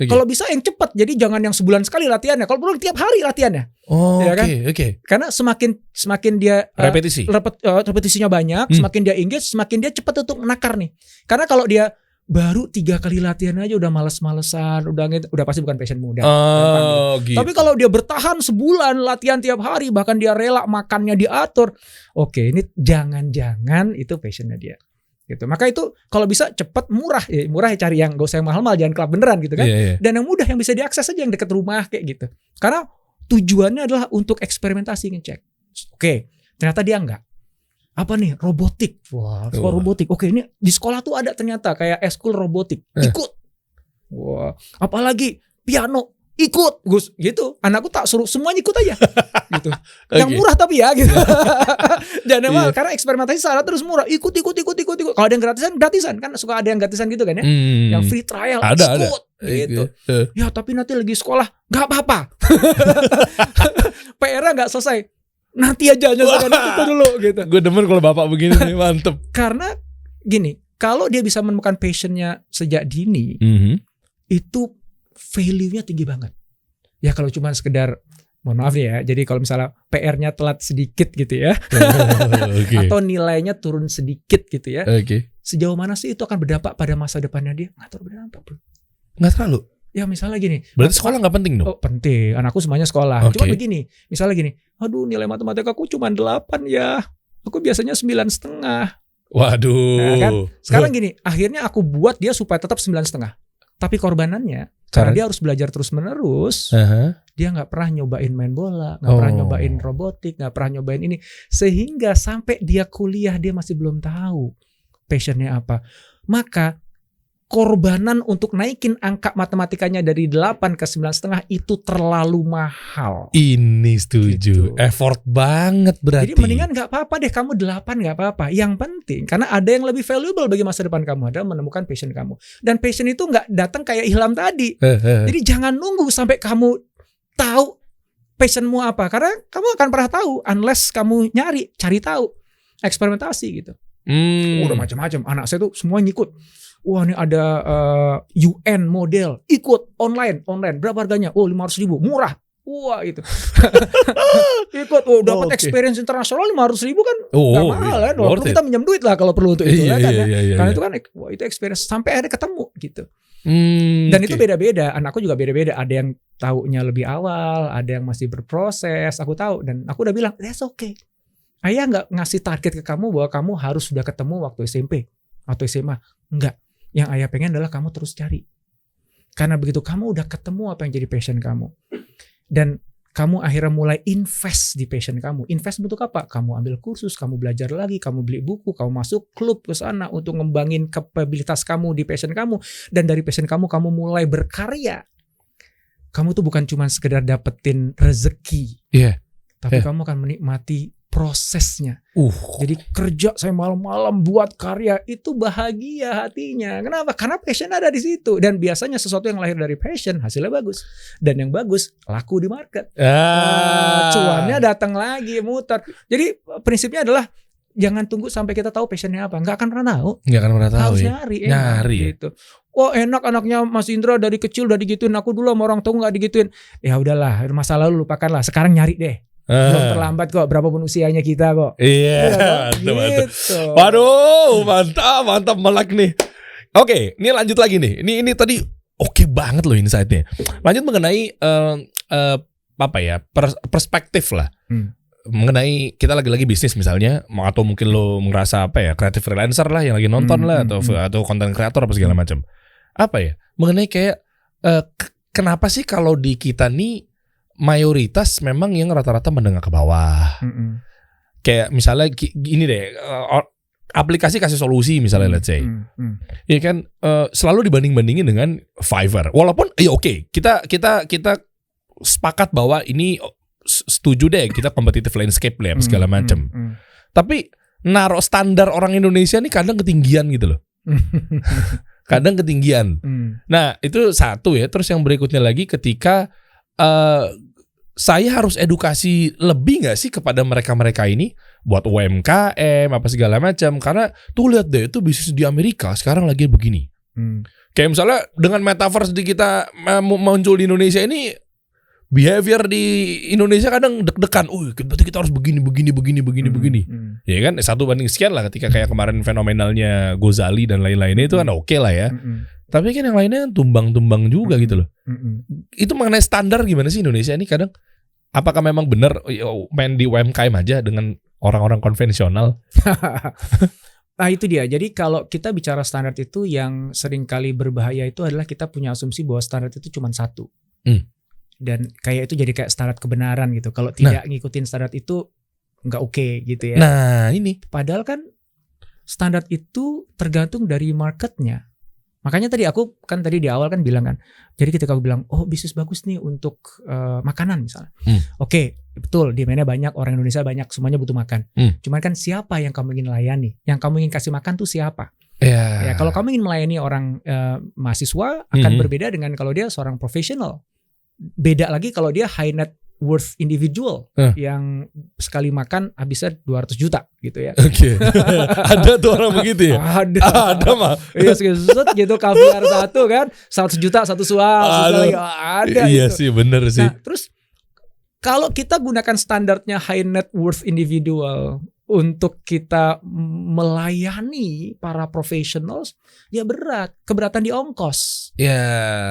Kalau bisa yang cepat, jadi jangan yang sebulan sekali latihannya. Kalau perlu tiap hari latihannya. Karena semakin dia repetisinya banyak, semakin dia engage, semakin dia cepat untuk menakar nih. Karena kalau dia baru 3 kali latihan aja udah males-malesan, udah pasti bukan passion muda. Gitu. Tapi kalau dia bertahan sebulan latihan tiap hari, bahkan dia rela makannya diatur, ini jangan-jangan itu passionnya dia. Gitu. Maka itu kalau bisa cepat, murah ya cari yang gak usah yang mahal-mahal, jangan klub beneran gitu kan. Dan yang mudah yang bisa diakses aja, yang dekat rumah kayak gitu. Karena tujuannya adalah untuk eksperimentasi, ngecek. Oke, ternyata dia enggak. Apa nih? Robotik. Wah, sekolah robotik. Oke, ini di sekolah tuh ada ternyata kayak eskul robotik. Ikut. Wah, apalagi piano. Ikut, Gus, gitu. Anakku tak suruh semuanya ikut aja, gitu. Yang murah tapi ya, gitu. Jangan mahal, karena eksperimentasi salah terus murah. Ikut. Kalau ada yang gratisan kan suka ada yang gratisan gitu kan ya. Yang free trial, ikut, gitu. Ya tapi nanti lagi sekolah, nggak apa-apa. PR-nya nggak selesai. Nanti aja nyelesaikan itu dulu, gitu. Gue demen kalau bapak begini nih, mantep. Karena gini, kalau dia bisa menemukan passionnya sejak dini, itu value-nya tinggi banget. Ya kalau cuma sekedar, mohon maaf ya, jadi kalau misalnya PR-nya telat sedikit gitu ya, atau nilainya turun sedikit gitu ya, sejauh mana sih itu akan berdampak pada masa depannya dia? Nggak terlalu berdampak, bro. Nggak terlalu? Ya misalnya gini. Berarti sekolah nggak penting dong? Oh penting, anakku semuanya sekolah. Cuma begini, misalnya gini, aduh nilai matematika aku cuma 8 ya, aku biasanya 9,5. Waduh. Nah, kan? Sekarang gini, akhirnya aku buat dia supaya tetap 9,5. Tapi korbanannya, karena dia harus belajar terus menerus, dia nggak pernah nyobain main bola, nggak pernah nyobain robotik, nggak pernah nyobain ini, sehingga sampai dia kuliah dia masih belum tahu passionnya apa. Maka korbanan untuk naikin angka matematikanya dari 8 ke 9,5 itu terlalu mahal. Ini setuju, gitu. Effort banget berarti. Jadi mendingan gak apa-apa deh kamu 8 gak apa-apa. Yang penting karena ada yang lebih valuable bagi masa depan kamu, adalah menemukan passion kamu. Dan passion itu gak datang kayak ilham tadi. Jadi jangan nunggu sampai kamu tahu passionmu apa, karena kamu akan pernah tahu unless kamu cari tahu, eksperimentasi gitu. Udah macam-macam. Anak saya tuh semua ngikut. Wah ini ada UN model, ikut online berapa harganya? Oh 500.000, murah. Wah itu ikut, dapat experience internasional 500.000 kan nggak mahal kan? Perlu kita minjam duit lah kalau perlu untuk itu kan ya. Karena itu kan wah itu experience sampai akhirnya ketemu gitu. Dan itu beda-beda, anakku juga beda-beda. Ada yang taunya lebih awal, ada yang masih berproses. Aku tahu dan aku udah bilang that's okay. Ayah nggak ngasih target ke kamu bahwa kamu harus sudah ketemu waktu SMP atau SMA. Enggak. Yang ayah pengen adalah kamu terus cari. Karena begitu kamu udah ketemu apa yang jadi passion kamu, dan kamu akhirnya mulai invest di passion kamu. Invest bentuk apa? Kamu ambil kursus, kamu belajar lagi, kamu beli buku, kamu masuk klub ke sana untuk ngembangin kapabilitas kamu di passion kamu. Dan dari passion kamu mulai berkarya. Kamu tuh bukan cuma sekedar dapetin rezeki, tapi kamu akan menikmati prosesnya. Jadi kerja saya malam-malam buat karya itu bahagia hatinya. Kenapa? Karena passion ada di situ. Dan biasanya sesuatu yang lahir dari passion hasilnya bagus. Dan yang bagus laku di market. Cuannya datang lagi muter. Jadi prinsipnya adalah jangan tunggu sampai kita tahu passionnya apa. Nggak akan pernah tahu. Harus nyari. Gitu. Wah enak anaknya Mas Indra dari kecil udah digituin. Aku dulu sama orang tua nggak digituin. Ya udahlah, masa lalu lupakanlah. Sekarang nyari deh. Belum terlambat kok, berapapun usianya kita kok. Iya, gitu. Waduh, mantap melek nih. Oke, ini lanjut lagi nih. Ini tadi oke banget loh insight-nya. Lanjut mengenai perspektif lah. Mengenai kita lagi-lagi bisnis misalnya, atau mungkin lo ngerasa creative freelancer lah yang lagi nonton lah, atau content creator apa segala macam. Mengenai kayak kenapa sih kalau di kita nih mayoritas memang yang rata-rata menengah ke bawah. Kayak misalnya gini deh, aplikasi kasih solusi misalnya let's say. Ya kan selalu dibanding-bandingin dengan Fiverr. Walaupun kita sepakat bahwa ini setuju deh, kita competitive landscape lah segala macam. Tapi naruh standar orang Indonesia nih kadang ketinggian gitu loh. Kadang ketinggian. Nah, itu satu ya. Terus yang berikutnya lagi ketika saya harus edukasi lebih nggak sih kepada mereka ini buat UMKM apa segala macam, karena tuh lihat deh itu bisnis di Amerika sekarang lagi begini. Kayak misalnya dengan metaverse di kita muncul di Indonesia ini, behavior di Indonesia kadang deg-degan. Berarti kita harus begini. Ya kan 1 banding sekian lah ketika kayak kemarin fenomenalnya Gozali dan lain-lainnya itu kan oke lah ya. Tapi kan yang lainnya tumbang-tumbang juga gitu loh. Itu mengenai standar gimana sih Indonesia ini kadang? Apakah memang benar main di UMKM aja dengan orang-orang konvensional? Nah itu dia. Jadi kalau kita bicara standar itu yang seringkali berbahaya itu adalah kita punya asumsi bahwa standar itu cuma satu. Dan kayak itu jadi kayak standar kebenaran gitu. Kalau tidak ngikutin standar itu nggak oke gitu ya. Nah ini. Padahal kan standar itu tergantung dari marketnya. Makanya tadi aku kan tadi di awal kan bilang kan, jadi ketika aku bilang bisnis bagus nih untuk makanan misalnya, oke, betul demandnya banyak, orang Indonesia banyak, semuanya butuh makan. Cuman kan siapa yang kamu ingin layani, yang kamu ingin kasih makan tuh siapa? Ya kalau kamu ingin melayani orang mahasiswa akan berbeda dengan kalau dia seorang profesional. Beda lagi kalau dia high net worth individual yang sekali makan habisnya 200 juta gitu ya. Oke. Ada tuh orang begitu ya? Ada mah. Iya gitu kaviar satu kan 100 juta satu suap lagi ada. Iya gitu. sih bener sih. Nah terus kalau kita gunakan standarnya high net worth individual untuk kita melayani para professionals, ya keberatan di ongkos.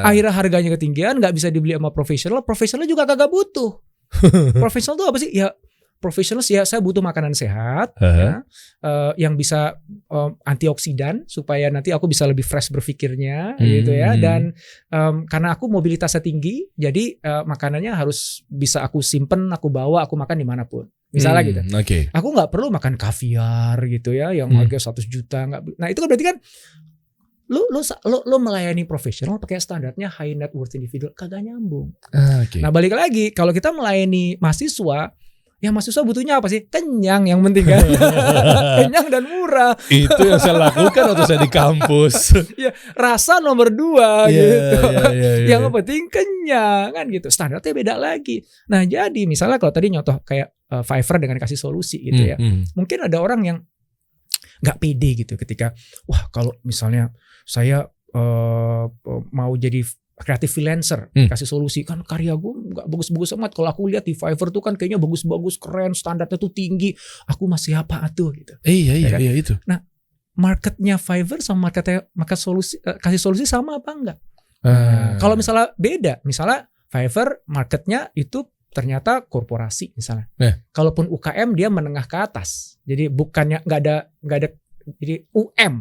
Akhirnya harganya ketinggian, nggak bisa dibeli sama profesional. Profesional juga kagak butuh. Profesional tuh apa sih? Ya profesional ya saya butuh makanan sehat, yang bisa antioksidan supaya nanti aku bisa lebih fresh berpikirnya, gitu ya. Dan karena aku mobilitasnya tinggi, jadi makanannya harus bisa aku simpen, aku bawa, aku makan dimanapun. Misalnya gitu. Aku nggak perlu makan kaviar gitu ya, yang harga 100 juta. Nah itu kan berarti kan lu melayani profesional pakai standarnya high net worth individual, kagak nyambung. Nah balik lagi kalau kita melayani mahasiswa, ya mahasiswa butuhnya apa sih? Kenyang yang penting kan. Kenyang dan murah. Itu yang saya lakukan waktu saya di kampus. Ya, rasa nomor 2 gitu. Yang penting kenyang kan gitu. Standarnya beda lagi. Nah jadi misalnya kalau tadi nyontoh kayak Fiverr dengan kasih solusi gitu ya. Mungkin ada orang yang gak pede gitu ketika kalau misalnya saya mau jadi kreatif freelancer, kasih solusi kan karya gue nggak bagus-bagus amat. Kalau aku lihat di Fiverr tuh kan kayaknya bagus-bagus, keren, standarnya tuh tinggi. Aku masih apa tuh gitu. Iya kan? itu. Nah, marketnya Fiverr sama market solusi kasih solusi sama apa enggak? Kalau misalnya beda, misalnya Fiverr marketnya itu ternyata korporasi misalnya. Kalaupun UKM dia menengah ke atas. Jadi bukannya nggak ada jadi UM.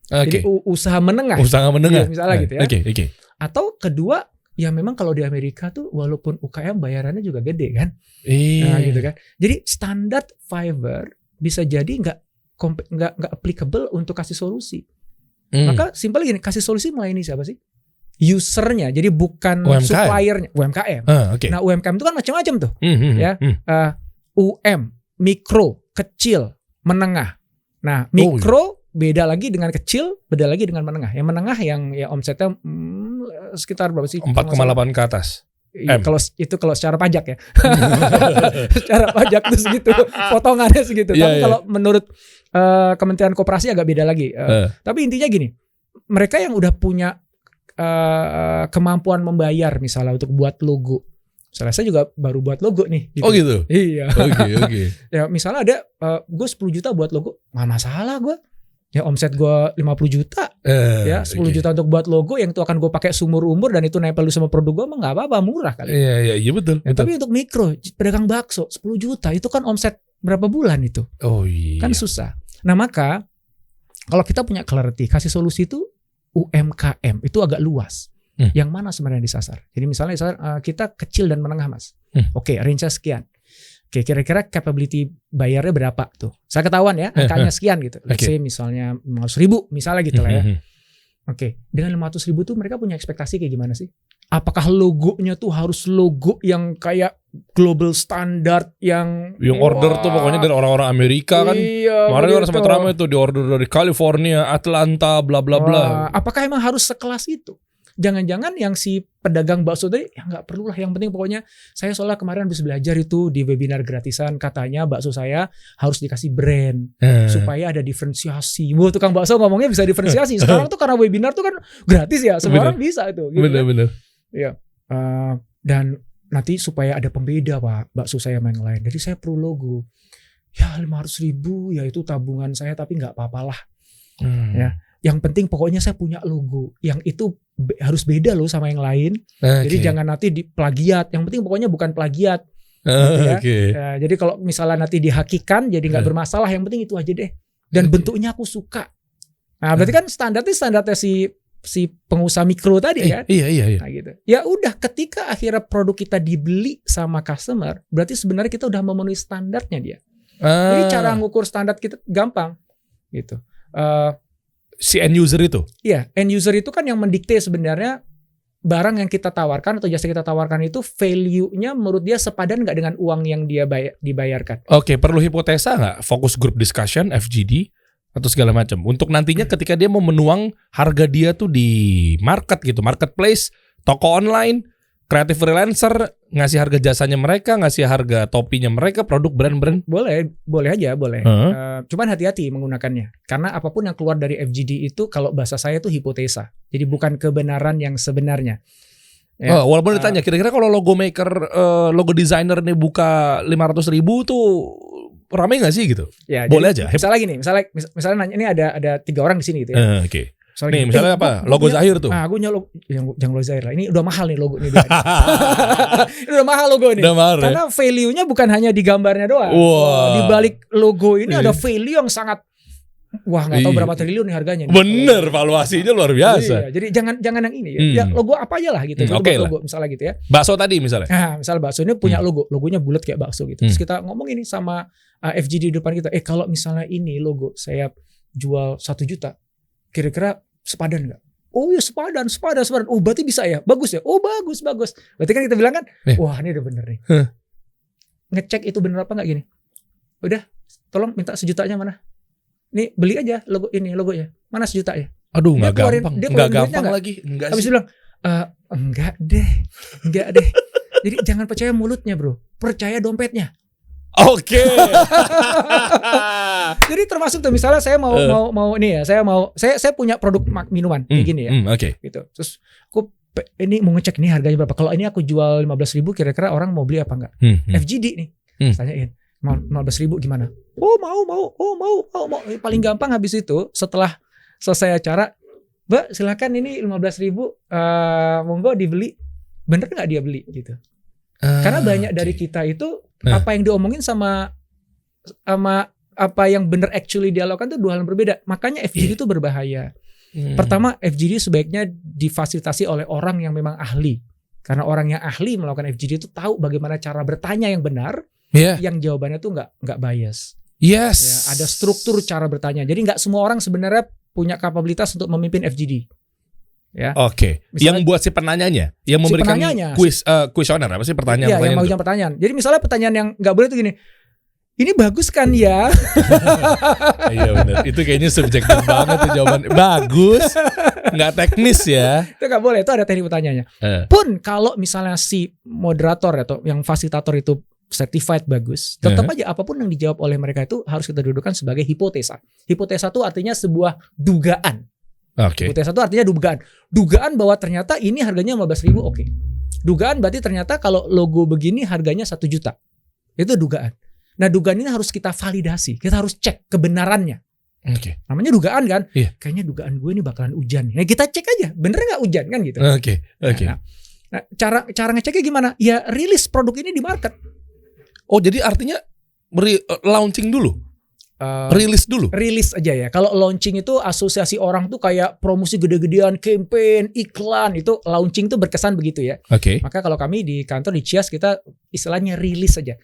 Jadi usaha menengah. Ya, misalnya gitu ya. Atau kedua, ya memang kalau di Amerika tuh walaupun UKM bayarannya juga gede kan. Nah, gitu kan. Jadi standar Fiverr bisa jadi nggak applicable untuk kasih solusi. Maka simpel gini, kasih solusi melayani siapa sih? Usernya, jadi bukan UMKM. suppliernya, UMKM. Nah UMKM itu kan macam-macam tuh, ya. UM, mikro, kecil, menengah. Nah mikro beda lagi dengan kecil, beda lagi dengan menengah. Yang menengah yang ya omsetnya sekitar berapa sih? 4,8 ke atas. Kalau secara pajak ya. Secara pajak tuh segitu, potongannya segitu. Tapi kalau menurut Kementerian Koperasi agak beda lagi. Tapi intinya gini, mereka yang udah punya kemampuan membayar misalnya untuk buat logo. Misalnya saya juga baru buat logo nih. Gitu. Oh gitu? Iya. Oke. Ya misalnya ada gue 10 juta buat logo, nggak masalah gue. Ya omset gue 50 juta, ya 10 juta untuk buat logo yang itu akan gue pakai seumur umur dan itu nempel sama produk gue, emang nggak apa-apa, murah kali. Iya betul. Tapi untuk mikro, pedagang bakso 10 juta itu kan omset berapa bulan itu? Kan susah. Nah maka kalau kita punya clarity, kasih solusi itu UMKM itu agak luas. Yang mana sebenarnya disasar? Jadi misalnya kita kecil dan menengah mas. Oke, range-nya sekian. Oke, kira-kira capability bayarnya berapa tuh? Saya ketahuan ya, angkanya sekian gitu. Let's say misalnya 500.000 misalnya gitu lah ya. Oke, dengan 500.000 tuh mereka punya ekspektasi kayak gimana sih? Apakah logonya tuh harus logo yang kayak global standard yang order tuh pokoknya dari orang-orang Amerika kan? Kemarin kan sempat ramai tuh di order dari California, Atlanta, bla bla bla. Apakah emang harus sekelas itu? Jangan-jangan yang si pedagang bakso tadi ya nggak perlu lah, yang penting pokoknya saya soalnya kemarin habis belajar itu di webinar gratisan, katanya bakso saya harus dikasih brand supaya ada diferensiasi. Tukang bakso ngomongnya bisa diferensiasi. Sekarang tuh karena webinar tuh kan gratis ya, semua orang bisa itu. Gitu bener. Ya, dan nanti supaya ada pembeda pak bakso saya sama yang lain. Jadi saya perlu logo. Ya 500.000 ya itu tabungan saya tapi nggak apa-apalah. Ya. Yang penting pokoknya saya punya logo yang itu harus beda loh sama yang lain. Jadi jangan nanti plagiat. Yang penting pokoknya bukan plagiat. Gitu ya. Jadi kalau misalnya nanti dihakikan jadi nggak bermasalah. Yang penting itu aja deh. Dan bentuknya aku suka. Nah berarti kan standarnya si pengusaha mikro tadi kan. Iya. Nah, gitu. Ya udah ketika akhirnya produk kita dibeli sama customer, berarti sebenarnya kita udah memenuhi standarnya dia. Jadi cara ngukur standar kita gampang gitu. Si end user itu. Iya, end user itu kan yang mendikte sebenarnya barang yang kita tawarkan atau jasa kita tawarkan itu value-nya menurut dia sepadan nggak dengan uang yang dia dibayarkan. Oke, perlu hipotesa nggak? Focus group discussion, FGD, atau segala macam. Untuk nantinya ketika dia mau menuang harga dia tuh di market gitu, marketplace, toko online, creative freelancer, ngasih harga jasanya mereka, ngasih harga topinya mereka, produk brand-brand. Boleh aja, boleh. Cuman hati-hati menggunakannya. Karena apapun yang keluar dari FGD itu kalau bahasa saya itu hipotesa. Jadi bukan kebenaran yang sebenarnya. Ya. Walaupun ditanya, kira-kira kalau logo maker, logo designer nih buka 500.000 tuh rame nggak sih gitu? Ya, boleh jadi, aja. Misalnya nanya, ini ada 3 orang di sini gitu ya. Oke. Nih misalnya apa? Logo Zahir tuh. Aku logo, jangan logo Zahir lah. Ini udah mahal nih logo ini. Ini udah mahal logo ini. Karena value-nya bukan hanya di gambarnya doang. Di balik logo ini ada value yang sangat nggak tahu berapa triliun nih harganya. Bener, valuasinya luar biasa. Iya, jadi jangan yang ini ya. Ya logo apa aja lah gitu. Logo misalnya gitu ya. Bakso tadi misalnya. Nah, misal bakso ini punya logonya bulat kayak bakso gitu. Terus kita ngomong ini sama FGD di depan kita. Kalau misalnya ini logo saya jual 1 juta, kira-kira sepadan nggak? Oh ya sepadan. Oh berarti bisa ya? Bagus ya? Oh bagus. Berarti kan kita bilang kan, wah ini udah bener nih. Ngecek itu bener apa nggak gini? Udah, tolong minta 1 jutanya mana? Nih beli aja logonya. Mana 1 juta ya? Aduh nggak gampang. Nggak gampang lagi. Habis bilang, enggak deh. Jadi jangan percaya mulutnya bro, percaya dompetnya. Oke. Jadi termasuk tuh misalnya saya mau ini ya, saya punya produk minuman kayak gini ya. Oke. Gitu. Terus aku ini mau ngecek nih harganya berapa. Kalau ini aku jual 15.000 kira-kira orang mau beli apa enggak? FGD nih. Tanyain. 15.000 gimana? Oh mau. Paling gampang habis itu setelah selesai acara, Mbak silakan ini 15.000 monggo dibeli. Bener nggak dia beli gitu? Karena banyak dari kita itu apa yang diomongin sama apa yang bener actually dia lakukan itu 2 hal yang berbeda. Makanya FGD itu berbahaya. Pertama, FGD sebaiknya difasilitasi oleh orang yang memang ahli. Karena orang yang ahli melakukan FGD itu tahu bagaimana cara bertanya yang benar, yang jawabannya tuh nggak bias. Yes. Ya, ada struktur cara bertanya. Jadi nggak semua orang sebenarnya punya kapabilitas untuk memimpin FGD. Ya. Oke. Yang buat si penanyanya, yang memberikan kuesioner apa sih pertanyaan? Yang mau jawab pertanyaan. Jadi misalnya pertanyaan yang nggak boleh tuh gini. Ini bagus kan ya? Iya benar. Itu kayaknya subjektif banget tuh jawaban. Bagus, nggak teknis ya. Itu nggak boleh. Itu ada teknik pertanyaannya. Pun kalau misalnya si moderator atau yang fasilitator itu certified bagus, tetap aja apapun yang dijawab oleh mereka itu harus kita dudukan sebagai hipotesa. Hipotesa itu artinya sebuah dugaan. Hipotesa itu artinya dugaan bahwa ternyata ini harganya 15.000. Oke. Dugaan berarti ternyata kalau logo begini harganya 1 juta. Itu dugaan. Nah dugaan ini harus kita validasi. Kita harus cek kebenarannya. Namanya dugaan kan. Kayaknya dugaan gue ini bakalan hujan. Nah kita cek aja bener gak hujan kan gitu. Nah, cara ngeceknya gimana? Ya rilis produk ini di market. Oh jadi artinya launching dulu? Rilis aja ya. Kalau launching itu asosiasi orang tuh kayak promosi gede-gedean, campaign, iklan, itu launching tuh berkesan begitu ya. Maka kalau kami di kantor di Cias kita istilahnya rilis aja.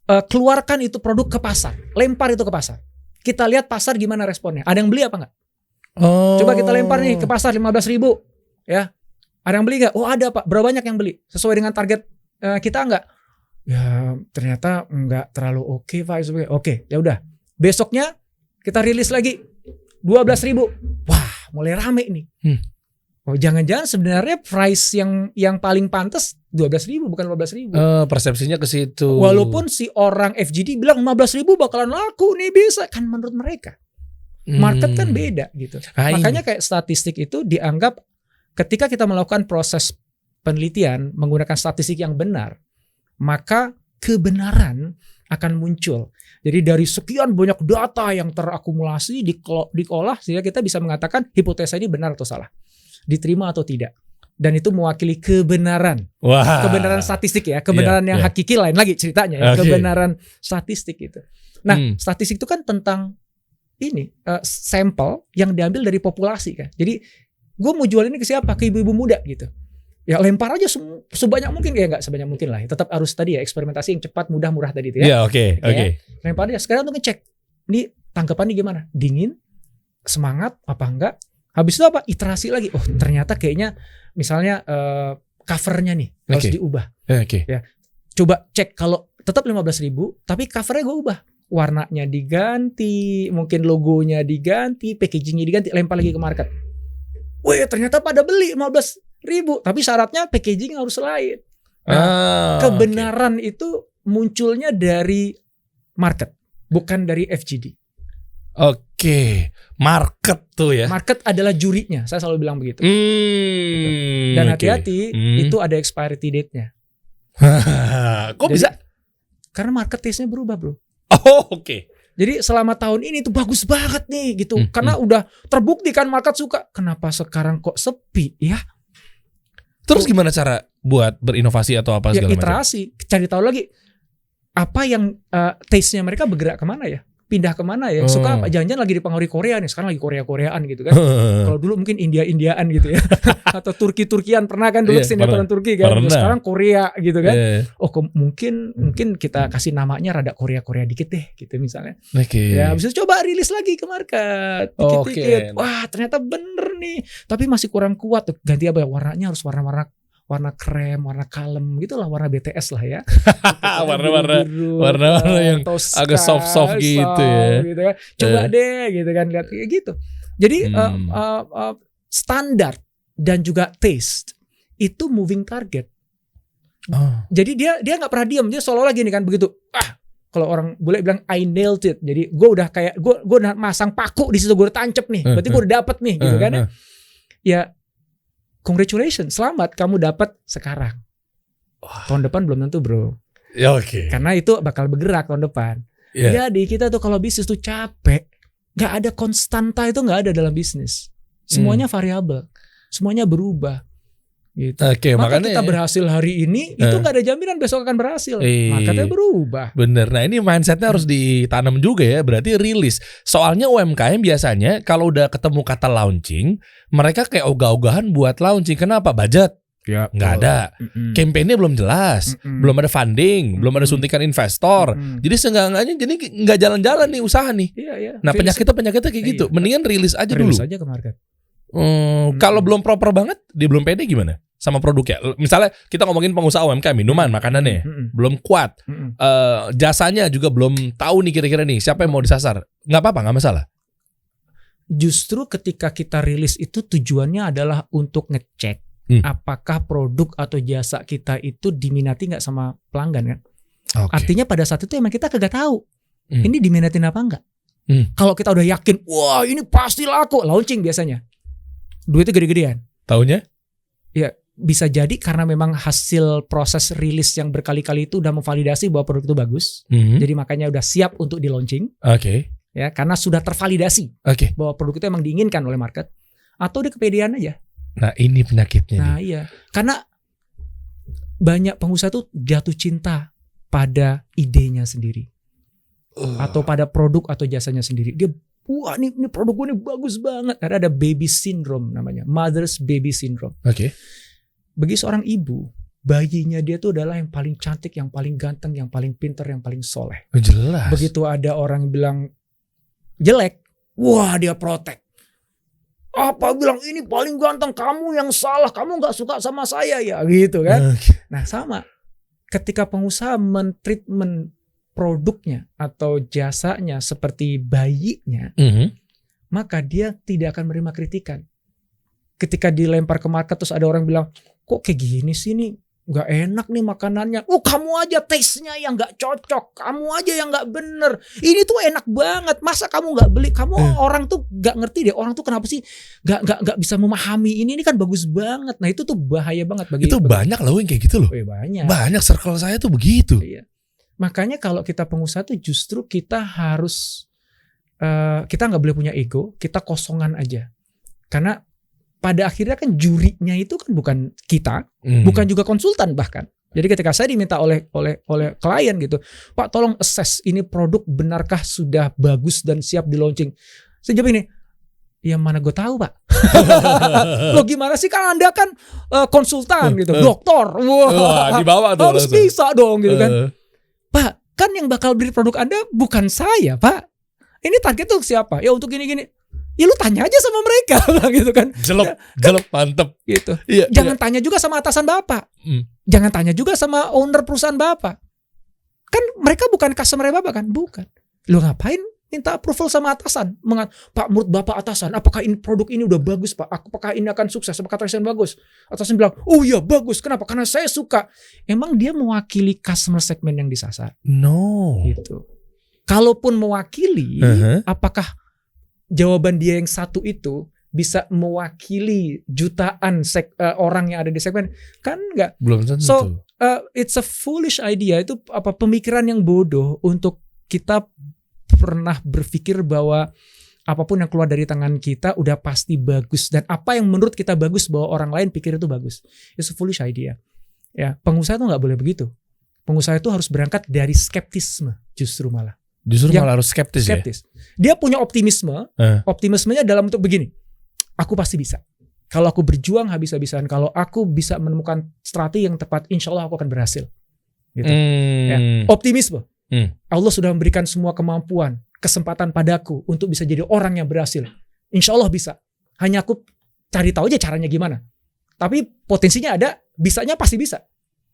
Keluarkan itu produk ke pasar, lempar itu ke pasar. Kita lihat pasar gimana responnya. Ada yang beli apa enggak? Coba kita lempar nih ke pasar 15.000 ya. Ada yang beli enggak? Oh ada Pak. Berapa banyak yang beli? Sesuai dengan target kita enggak? Ya ternyata enggak terlalu oke Pak. Oke, ya udah. Besoknya kita rilis lagi 12.000. Wah, mulai rame nih. Oh, jangan-jangan sebenarnya price yang paling pantas 12.000 bukan 15.000. Persepsinya ke situ. Walaupun si orang FGD bilang 15.000 bakalan laku nih bisa kan menurut mereka. Market kan beda gitu. Makanya kayak statistik itu dianggap ketika kita melakukan proses penelitian menggunakan statistik yang benar, maka kebenaran akan muncul. Jadi dari sekian banyak data yang terakumulasi diolah sehingga kita bisa mengatakan hipotesa ini benar atau salah, diterima atau tidak. Dan itu mewakili kebenaran. Wah. Kebenaran statistik ya, kebenaran yang hakiki lain lagi ceritanya ya, kebenaran statistik itu. Nah, statistik itu kan tentang ini sampel yang diambil dari populasi kan. Jadi gue mau jual ini ke siapa? Ke ibu-ibu muda gitu. Ya lempar aja sebanyak mungkin, kayak nggak sebanyak mungkin lah. Tetap harus tadi ya eksperimentasi yang cepat, mudah, murah tadi itu ya. Iya, oke. Lempar aja. Sekarang untuk ngecek, ini tanggapannya gimana? Dingin, semangat, apa enggak? Habis itu apa? Iterasi lagi. Oh ternyata kayaknya misalnya covernya nih harus diubah. Oke. Ya, coba cek kalau tetap 15.000, tapi covernya gue ubah. Warnanya diganti, mungkin logonya diganti, packagingnya diganti, lempar lagi ke market. Wih ternyata pada beli 15.000, tapi syaratnya packaging harus lain. Nah, kebenaran itu munculnya dari market, bukan dari FGD. Oke, market tuh ya. Market adalah jurinya, saya selalu bilang begitu. Dan hati-hati, itu ada expiry date-nya. Kok bisa? Karena market taste-nya berubah, bro. Oh, oke. Jadi selama tahun ini tuh bagus banget nih gitu. Karena udah terbukti kan market suka. Kenapa sekarang kok sepi ya? Terus gimana cara buat berinovasi atau apa Ya segala macam? iterasi, cari tahu lagi apa yang taste-nya mereka bergerak kemana ya? Pindah kemana ya? Suka apa? Jangan-jangan lagi dipengaruhi Korea nih. Sekarang lagi Korea-Koreaan gitu kan. Kalau dulu mungkin India-Indiaan gitu ya. Atau Turki-Turkian, pernah kan dulu sinetron Turki kan. Sekarang Korea gitu kan. Oh mungkin kita kasih namanya rada Korea-Korea dikit deh gitu misalnya. Ya habis itu coba rilis lagi ke market. Dikit-dikit. Wah ternyata bener nih. Tapi masih kurang kuat. Ganti apa ya? Warnanya harus warna krem, warna kalem gitu lah, warna BTS lah ya. Warna-warna yang Tosca, agak soft-soft gitu ya. Gitu kan. Coba deh gitu kan, lihat kayak gitu. Jadi standar dan juga taste itu moving target. Jadi dia nggak pernah diam, dia seolah-olah gini kan begitu. Kalau orang boleh bilang I nailed it. Jadi gue udah kayak gue udah masang paku di situ, gue udah tancep nih. Berarti gue udah dapet nih gitu kan. Ya congratulations, selamat kamu dapat sekarang. Tahun depan belum tentu, bro. Ya oke. Karena itu bakal bergerak tahun depan. Jadi kita tuh kalau bisnis tuh capek. Gak ada konstanta, itu gak ada dalam bisnis. Semuanya variabel, semuanya berubah. Gitu. Maka kita berhasil hari ini itu gak ada jaminan besok akan berhasil. Makanya berubah. Bener. Nah ini mindsetnya harus ditanam juga ya. Berarti rilis. Soalnya UMKM biasanya kalau udah ketemu kata launching, mereka kayak ogah-ogahan buat launching. Kenapa? Budget nggak ada, campaign-nya belum jelas, belum ada funding, belum ada suntikan investor. Jadi seenggak-enggaknya jadi nggak jalan-jalan nih usaha nih. Nah penyakitnya kayak gitu. Mendingan rilis aja dulu. Rilis aja ke market. Kalau belum proper banget, dia belum pede gimana sama produknya? Misalnya kita ngomongin pengusaha UMKM, minuman, makanannya belum kuat, jasanya juga belum tahu nih kira-kira nih siapa yang mau disasar. Nggak apa-apa, nggak masalah. Justru ketika kita rilis itu tujuannya adalah untuk ngecek apakah produk atau jasa kita itu diminati nggak sama pelanggan kan? Artinya pada saat itu emang kita kagak tahu ini diminatin apa enggak. Kalau kita udah yakin, wah ini pasti laku, launching biasanya. Duitnya gede-gedean. Taunya? Ya bisa jadi karena memang hasil proses rilis yang berkali-kali itu udah memvalidasi bahwa produk itu bagus. Jadi makanya udah siap untuk di launching. Ya karena sudah tervalidasi bahwa produk itu emang diinginkan oleh market. Atau dia kepedean aja. Nah ini penyakitnya. Nah iya, karena banyak pengusaha tuh jatuh cinta pada idenya sendiri, atau pada produk atau jasanya sendiri. Dia, wah ini produk gue ini bagus banget. Ada baby syndrome namanya, mother's baby syndrome. Bagi seorang ibu, bayinya dia tuh adalah yang paling cantik, yang paling ganteng, yang paling pinter, yang paling soleh. Jelas. Begitu ada orang bilang jelek, wah dia protek. Apa bilang ini paling ganteng, kamu yang salah, kamu gak suka sama saya ya gitu kan. Nah sama ketika pengusaha men-treatment produknya atau jasanya seperti bayinya, maka dia tidak akan menerima kritikan. Ketika dilempar ke market terus ada orang bilang, kok kayak gini sih nih, gak enak nih makanannya. Oh kamu aja taste-nya yang gak cocok, kamu aja yang gak bener. Ini tuh enak banget, masa kamu gak beli? Kamu orang tuh gak ngerti deh, orang tuh kenapa sih gak bisa memahami ini kan bagus banget. Nah itu tuh bahaya banget bagi. Itu banyak loh yang kayak gitu loh. Banyak circle saya tuh begitu. Makanya kalau kita pengusaha tuh justru kita harus kita gak boleh punya ego, kita kosongan aja. Karena pada akhirnya kan jurinya itu kan bukan kita, bukan juga konsultan bahkan. Jadi ketika saya diminta oleh klien gitu, Pak tolong assess ini produk benarkah sudah bagus dan siap di launching. Saya jawab ini, Ya mana gue tahu Pak. Lo gimana sih, kan Anda kan konsultan gitu, dokter. Wah, dibawa tuh harus langsung. bisa dong gitu kan. Pak, kan yang bakal beli produk Anda bukan saya Pak. Ini target tuh siapa? Ya untuk gini-gini. Ya lu tanya aja sama mereka gitu kan. Jelek mantep Gitu. Iya, Jangan tanya juga sama atasan Bapak. Jangan tanya juga sama owner perusahaan Bapak. Kan mereka bukan customer Bapak kan? Bukan. Lu ngapain minta approval sama atasan? Pak, menurut Bapak atasan, apakah ini produk ini udah bagus Pak? Apakah ini akan sukses? Apakah terkesan bagus? Atasan bilang, oh iya bagus. Kenapa? Karena saya suka. Emang dia mewakili customer segmen yang disasar? No. Gitu. Kalaupun mewakili, apakah jawaban dia yang satu itu bisa mewakili jutaan orang yang ada di segmen? Kan enggak. Belum tentu. So it's a foolish idea. Itu pemikiran yang bodoh untuk kita pernah berpikir bahwa apapun yang keluar dari tangan kita udah pasti bagus, dan apa yang menurut kita bagus bahwa orang lain pikir itu bagus. It's a foolish idea. Ya, pengusaha itu nggak boleh begitu. Pengusaha itu harus berangkat dari skeptisme justru malah. Justru malah harus skeptis ya. Dia punya optimisme. Optimismenya dalam bentuk begini. Aku pasti bisa. Kalau aku berjuang habis-habisan, kalau aku bisa menemukan strategi yang tepat, insya Allah aku akan berhasil. Gitu. Ya. Optimisme. Allah sudah memberikan semua kemampuan, kesempatan padaku untuk bisa jadi orang yang berhasil. Insya Allah bisa. Hanya aku cari tahu aja caranya gimana. Tapi potensinya ada, bisanya pasti bisa.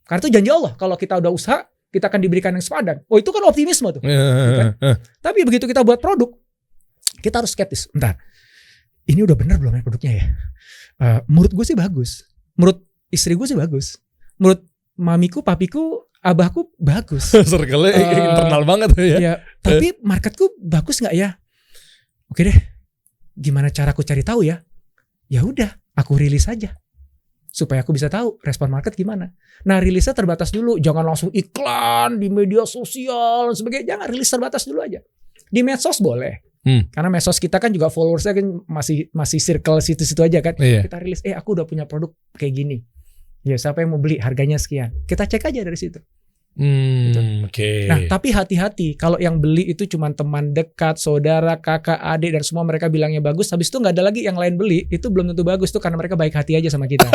Karena itu janji Allah. Kalau kita udah usaha, kita akan diberikan yang sepadan. Oh, itu kan optimisme tuh. Kan? Tapi begitu kita buat produk, kita harus skeptis. Bentar, ini udah bener belum ya produknya ya? Menurut gue sih bagus. Menurut istri gue sih bagus. Menurut mamiku, papiku, abahku bagus. Circle-nya internal banget ya. Ya, tapi marketku bagus nggak ya? Oke deh. Gimana cara aku cari tahu ya? Ya udah, aku rilis aja. Supaya aku bisa tahu respon market gimana. Nah, rilisnya terbatas dulu. Jangan langsung iklan di media sosial dan sebagainya. Jangan, rilis terbatas dulu aja. Di medsos boleh. Karena medsos kita kan juga followersnya kan masih circle situ-situ aja kan. Iya. Kita rilis, aku udah punya produk kayak gini. Ya, siapa yang mau beli, harganya sekian. Kita cek aja dari situ. Gitu. Oke. Nah, tapi hati-hati kalau yang beli itu cuma teman dekat, saudara, kakak, adik, dan semua mereka bilangnya bagus. Habis itu nggak ada lagi yang lain beli, itu belum tentu bagus tuh, karena mereka baik hati aja sama kita.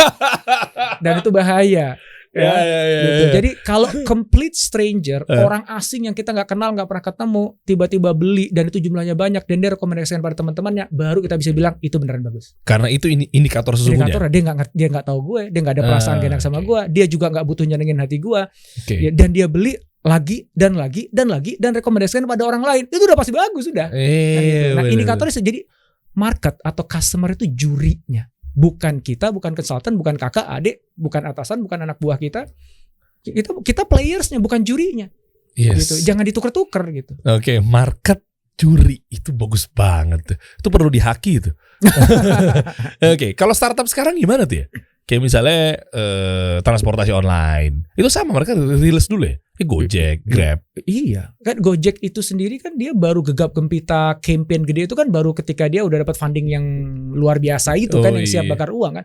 Dan itu bahaya. Ya. Gitu. Jadi kalau complete stranger, orang asing yang kita nggak kenal, nggak pernah ketemu, tiba-tiba beli dan itu jumlahnya banyak dan dia rekomendasikan pada teman-temannya, baru kita bisa bilang itu beneran bagus. Karena itu indikator sesungguhnya. Indikator dia nggak tahu gue, dia nggak ada perasaan enak sama gue, dia juga nggak butuh nyenengin hati gue, ya, dan dia beli lagi dan lagi dan lagi dan rekomendasikan pada orang lain, itu udah pasti bagus sudah. Nah, indikatornya jadi market atau customer itu jurinya. Bukan kita, bukan konsultan, bukan kakak, adik, bukan atasan, bukan anak buah kita. Kita playersnya, bukan jurinya. Yes. Gitu. Jangan ditukar-tukar gitu. Oke, market juri itu bagus banget tuh. Itu perlu dihaki itu. Oke, kalau startup sekarang gimana tuh ya? Kayak misalnya transportasi online. Itu sama, mereka rilis dulu ya. Gojek, Grab. Iya, kan Gojek itu sendiri kan dia baru gegap gempita campaign gede itu kan baru ketika dia udah dapat funding yang luar biasa itu kan, yang siap bakar uang kan.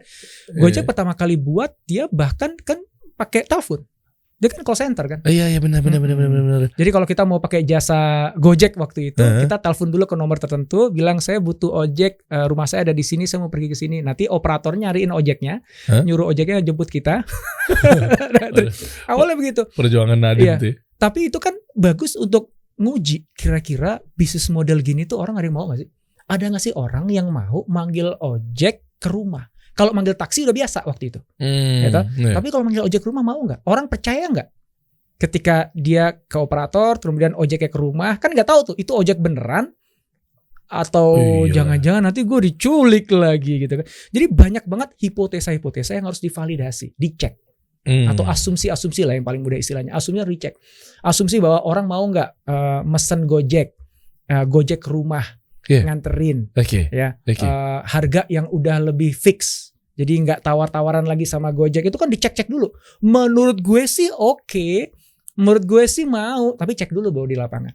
Gojek pertama kali buat dia bahkan kan pakai telepon. Dia kan call center kan. Iya benar. Jadi kalau kita mau pakai jasa Gojek waktu itu, kita telepon dulu ke nomor tertentu, bilang saya butuh ojek, rumah saya ada di sini, saya mau pergi ke sini. Nanti operator nyariin ojeknya, nyuruh ojeknya jemput kita. Awalnya begitu. Perjuangan Nadiem iya. tuh. Tapi itu kan bagus untuk nguji kira-kira bisnis model gini tuh orang ada yang mau gak sih? Ada gak sih orang yang mau manggil ojek ke rumah? Kalau manggil taksi udah biasa waktu itu, gitu? Tapi kalau manggil ojek ke rumah mau nggak? Orang percaya nggak? Ketika dia ke operator, kemudian ojeknya ke rumah, kan nggak tahu tuh itu ojek beneran atau jangan-jangan nanti gue diculik lagi gitu kan? Jadi banyak banget hipotesa-hipotesa yang harus divalidasi, dicek, atau asumsi-asumsi lah yang paling mudah istilahnya. Asumsinya recheck, asumsi bahwa orang mau nggak mesen Gojek ke rumah. Nganterin, harga yang udah lebih fix, jadi nggak tawar-tawaran lagi sama Gojek. Itu kan dicek-cek dulu. Menurut gue sih oke, menurut gue sih mau, tapi cek dulu baru di lapangan.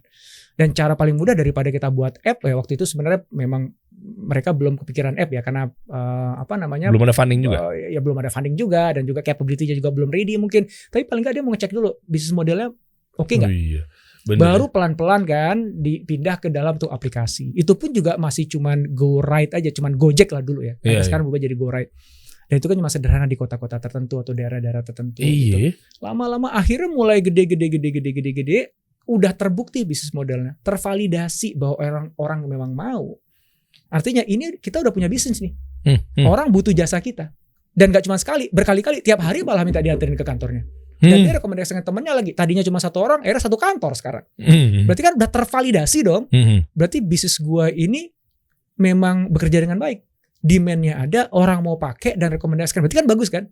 Dan cara paling mudah daripada kita buat app ya, waktu itu sebenarnya memang mereka belum kepikiran app ya, karena belum ada funding juga. Belum ada funding juga, dan juga capability-nya juga belum ready mungkin. Tapi paling nggak dia mau ngecek dulu bisnis modelnya oke nggak. Baru pelan-pelan kan dipindah ke dalam tuh aplikasi. Itu pun juga masih cuman Go Ride aja, cuman Gojek lah dulu ya. Sekarang berubah jadi Go Ride. Dan itu kan cuma sederhana di kota-kota tertentu atau daerah-daerah tertentu. Gitu. Lama-lama akhirnya mulai gede. Udah terbukti bisnis modelnya, tervalidasi bahwa orang memang mau. Artinya ini kita udah punya bisnis nih. Orang butuh jasa kita. Dan gak cuma sekali, berkali-kali, tiap hari malah minta dianterin ke kantornya. Dan dia rekomendasikan temennya lagi. Tadinya cuma 1 orang, akhirnya 1 kantor sekarang. Berarti kan udah tervalidasi dong. Berarti bisnis gua ini memang bekerja dengan baik. Demand-nya ada, orang mau pakai dan rekomendasikan. Berarti kan bagus kan?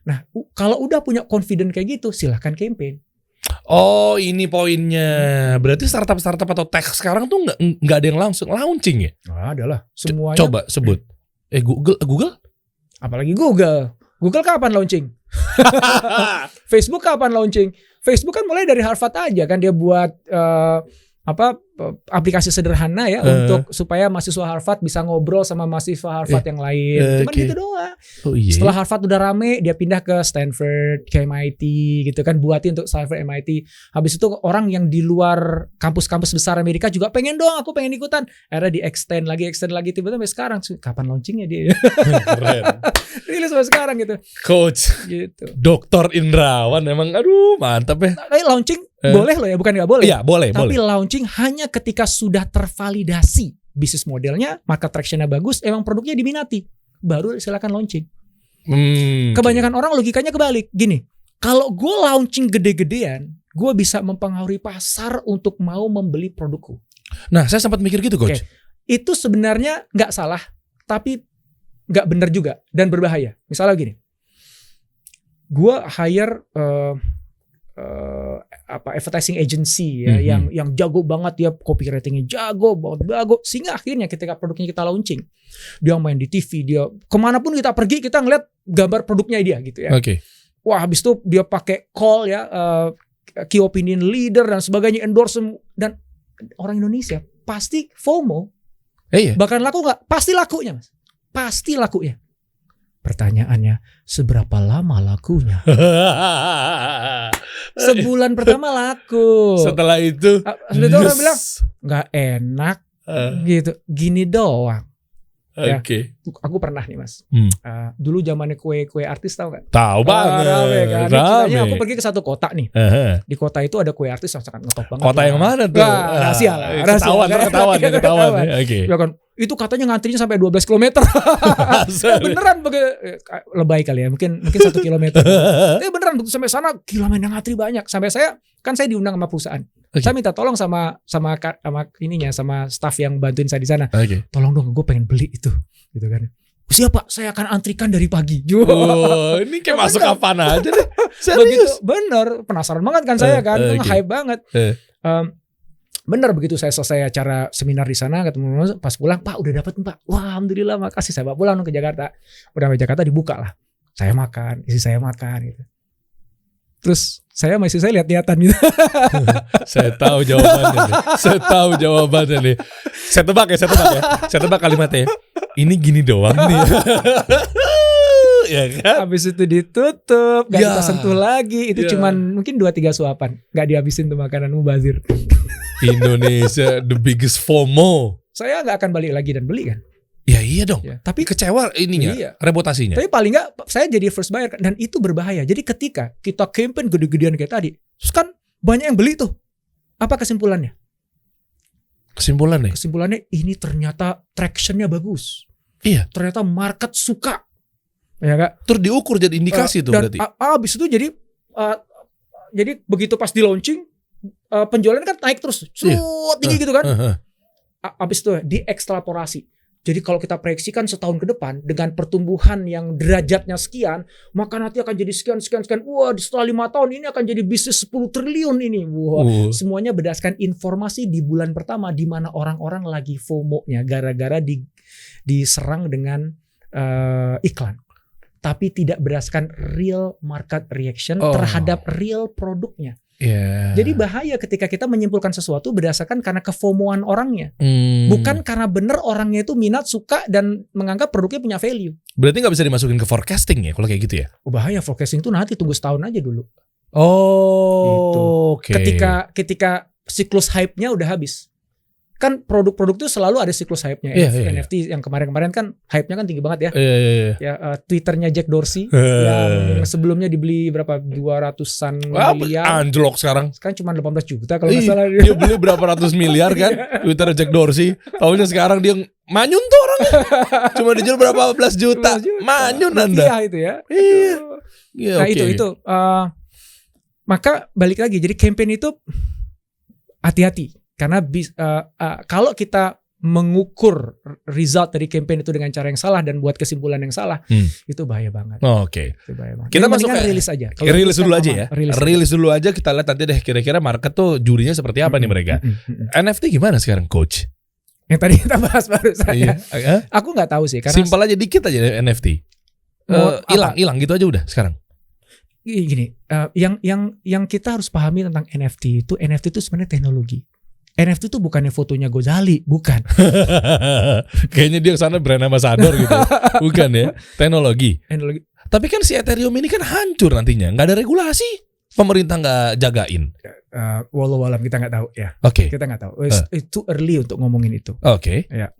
Nah, kalau udah punya confident kayak gitu, silahkan campaign. Oh, ini poinnya. Berarti startup atau tech sekarang tuh nggak ada yang langsung launching ya? Adalah semuanya. Coba sebut. Google? Apalagi Google. Google kapan launching? Facebook kapan launching? Facebook kan mulai dari Harvard aja kan, dia buat aplikasi sederhana ya untuk supaya mahasiswa Harvard bisa ngobrol sama mahasiswa Harvard yang lain. Cuman gitu doang. Setelah Harvard udah rame, dia pindah ke Stanford, ke MIT gitu kan, buatin untuk Stanford, MIT. Habis itu orang yang di luar kampus-kampus besar Amerika juga pengen dong, aku pengen ikutan. Akhirnya di extend lagi tiba-tiba sampai sekarang. Kapan launchingnya dia? Keren. Rilis sampai sekarang gitu. Coach gitu. Dr. Indrawan emang aduh mantap ya. Launching boleh loh ya, bukan nggak boleh. Iya, boleh. Tapi launching hanya ketika sudah tervalidasi bisnis modelnya, market traction-nya bagus, emang produknya diminati, baru silakan launching. Kebanyakan orang logikanya kebalik. Gini, kalau gue launching gede-gedean, gue bisa mempengaruhi pasar untuk mau membeli produkku. Nah, saya sempat mikir gitu, Coach. Itu sebenarnya nggak salah, tapi nggak benar juga dan berbahaya. Misalnya gini, gue hire advertising agency ya, yang jago banget, dia copywritingnya jago sehingga akhirnya ketika produknya kita launching, dia main di TV, dia kemanapun kita pergi kita ngeliat gambar produknya dia gitu ya. Wah, habis itu dia pakai call ya, key opinion leader dan sebagainya, endorsement, dan orang Indonesia pasti FOMO. Bahkan laku nggak? Pasti lakunya, Mas. Pasti lakunya. Pertanyaannya, seberapa lama lakunya? Sebulan pertama laku. Setelah itu orang bilang nggak enak gitu. Gini doang. Ya, aku pernah nih, Mas. Dulu zamannya kue artis, tahu nggak? Tahu banget. Rame. Aku pergi ke satu kota nih. Di kota itu ada kue artis yang sangat ngetop banget. Kota yang mana tuh? Rahasia lah. Ketahuan. Ya kan, itu katanya ngantrinya sampai 12 km. Beneran lebay kali ya. Mungkin 1 kilometer. Tapi beneran sampai sana gila, men, yang ngantri banyak. Sampai saya diundang sama perusahaan. Saya minta tolong sama staff yang bantuin saya di sana. Tolong dong, gue pengen beli itu, gitu kan. Siapa? Saya akan antrikan dari pagi. Ini kayak masuk kapan aja deh. Begitu, bener, penasaran banget kan saya kan, hype banget. Bener, begitu saya selesai acara seminar di sana, ketemu pas pulang, Pak udah dapet Pak. Wah, alhamdulillah, makasih. Saya bawa pulang ke Jakarta. Udah sampai Jakarta dibuka lah. Saya makan, istri saya makan gitu. Terus saya lihat-lihatan gitu. Saya tahu jawabannya nih. Saya tebak ya. Saya tebak kalimatnya. Ini gini doang nih. Ya kan? Habis itu ditutup, gak kita sentuh lagi. Itu cuman mungkin 2-3 suapan. Gak dihabisin tuh makanan mubazir. Indonesia the biggest FOMO. Saya gak akan balik lagi dan beli kan. Ya iya dong. Tapi kecewa ininya, reputasinya. Tapi paling nggak saya jadi first buyer, dan itu berbahaya. Jadi ketika kita campaign gede-gedean kayak tadi, terus kan banyak yang beli tuh. Apa kesimpulannya? Kesimpulannya ini ternyata tractionnya bagus. Iya. Ternyata market suka. Ya Kak? Terus diukur jadi indikasi tuh berarti. Abis itu jadi begitu pas di launching, penjualan kan naik terus, tinggi gitu kan. Abis itu diekstrapolasi. Jadi kalau kita proyeksikan setahun ke depan dengan pertumbuhan yang derajatnya sekian, maka nanti akan jadi sekian. Wah, setelah 5 tahun ini akan jadi bisnis 10 triliun ini. Wah, semuanya berdasarkan informasi di bulan pertama di mana orang-orang lagi FOMO-nya gara-gara diserang dengan iklan. Tapi tidak berdasarkan real market reaction terhadap real produknya. Jadi bahaya ketika kita menyimpulkan sesuatu berdasarkan karena kefomoan orangnya, bukan karena benar orangnya itu minat, suka, dan menganggap produknya punya value. Berarti nggak bisa dimasukin ke forecasting ya kalau kayak gitu ya? Bahaya, forecasting itu nanti tunggu setahun aja dulu. Gitu. Ketika siklus hype-nya udah habis. Kan produk-produk itu selalu ada siklus hype-nya. NFT yang kemarin-kemarin kan hype-nya kan tinggi banget ya. Ya Twitternya Jack Dorsey yang sebelumnya dibeli berapa 200-an miliar. Anjlok sekarang. Sekarang cuma 18 juta kalau nggak salah. Dia beli berapa ratus miliar kan Twitter Jack Dorsey. Taunya sekarang dia manyun tuh orang. Cuma dijual berapa belas juta. Manyun Anda. Iya itu ya. Iya. Nah itu. Maka balik lagi. Jadi campaign itu hati-hati. Karena kalau kita mengukur result dari campaign itu dengan cara yang salah dan buat kesimpulan yang salah, itu bahaya banget. Oke. Itu bahaya banget. Kita masuk ke rilis aja. Rilis dulu aja ya. Rilis dulu aja, kita lihat nanti deh kira-kira market tuh jurinya seperti apa nih mereka. NFT gimana sekarang coach? Yang tadi kita bahas baru saja. Aku nggak tahu sih. Karena simpel aja dikit aja NFT. Hilang gitu aja udah sekarang. Gini, yang kita harus pahami tentang NFT itu sebenarnya teknologi. NFT itu bukannya fotonya Gozali, bukan. Kayaknya dia kesana brand ambassador gitu. Bukan ya, teknologi. Tapi kan si Ethereum ini kan hancur nantinya, nggak ada regulasi, pemerintah nggak jagain. Walau alam kita nggak tahu ya. Oke. Kita nggak tahu. It's too early untuk ngomongin itu. Oke. Ya.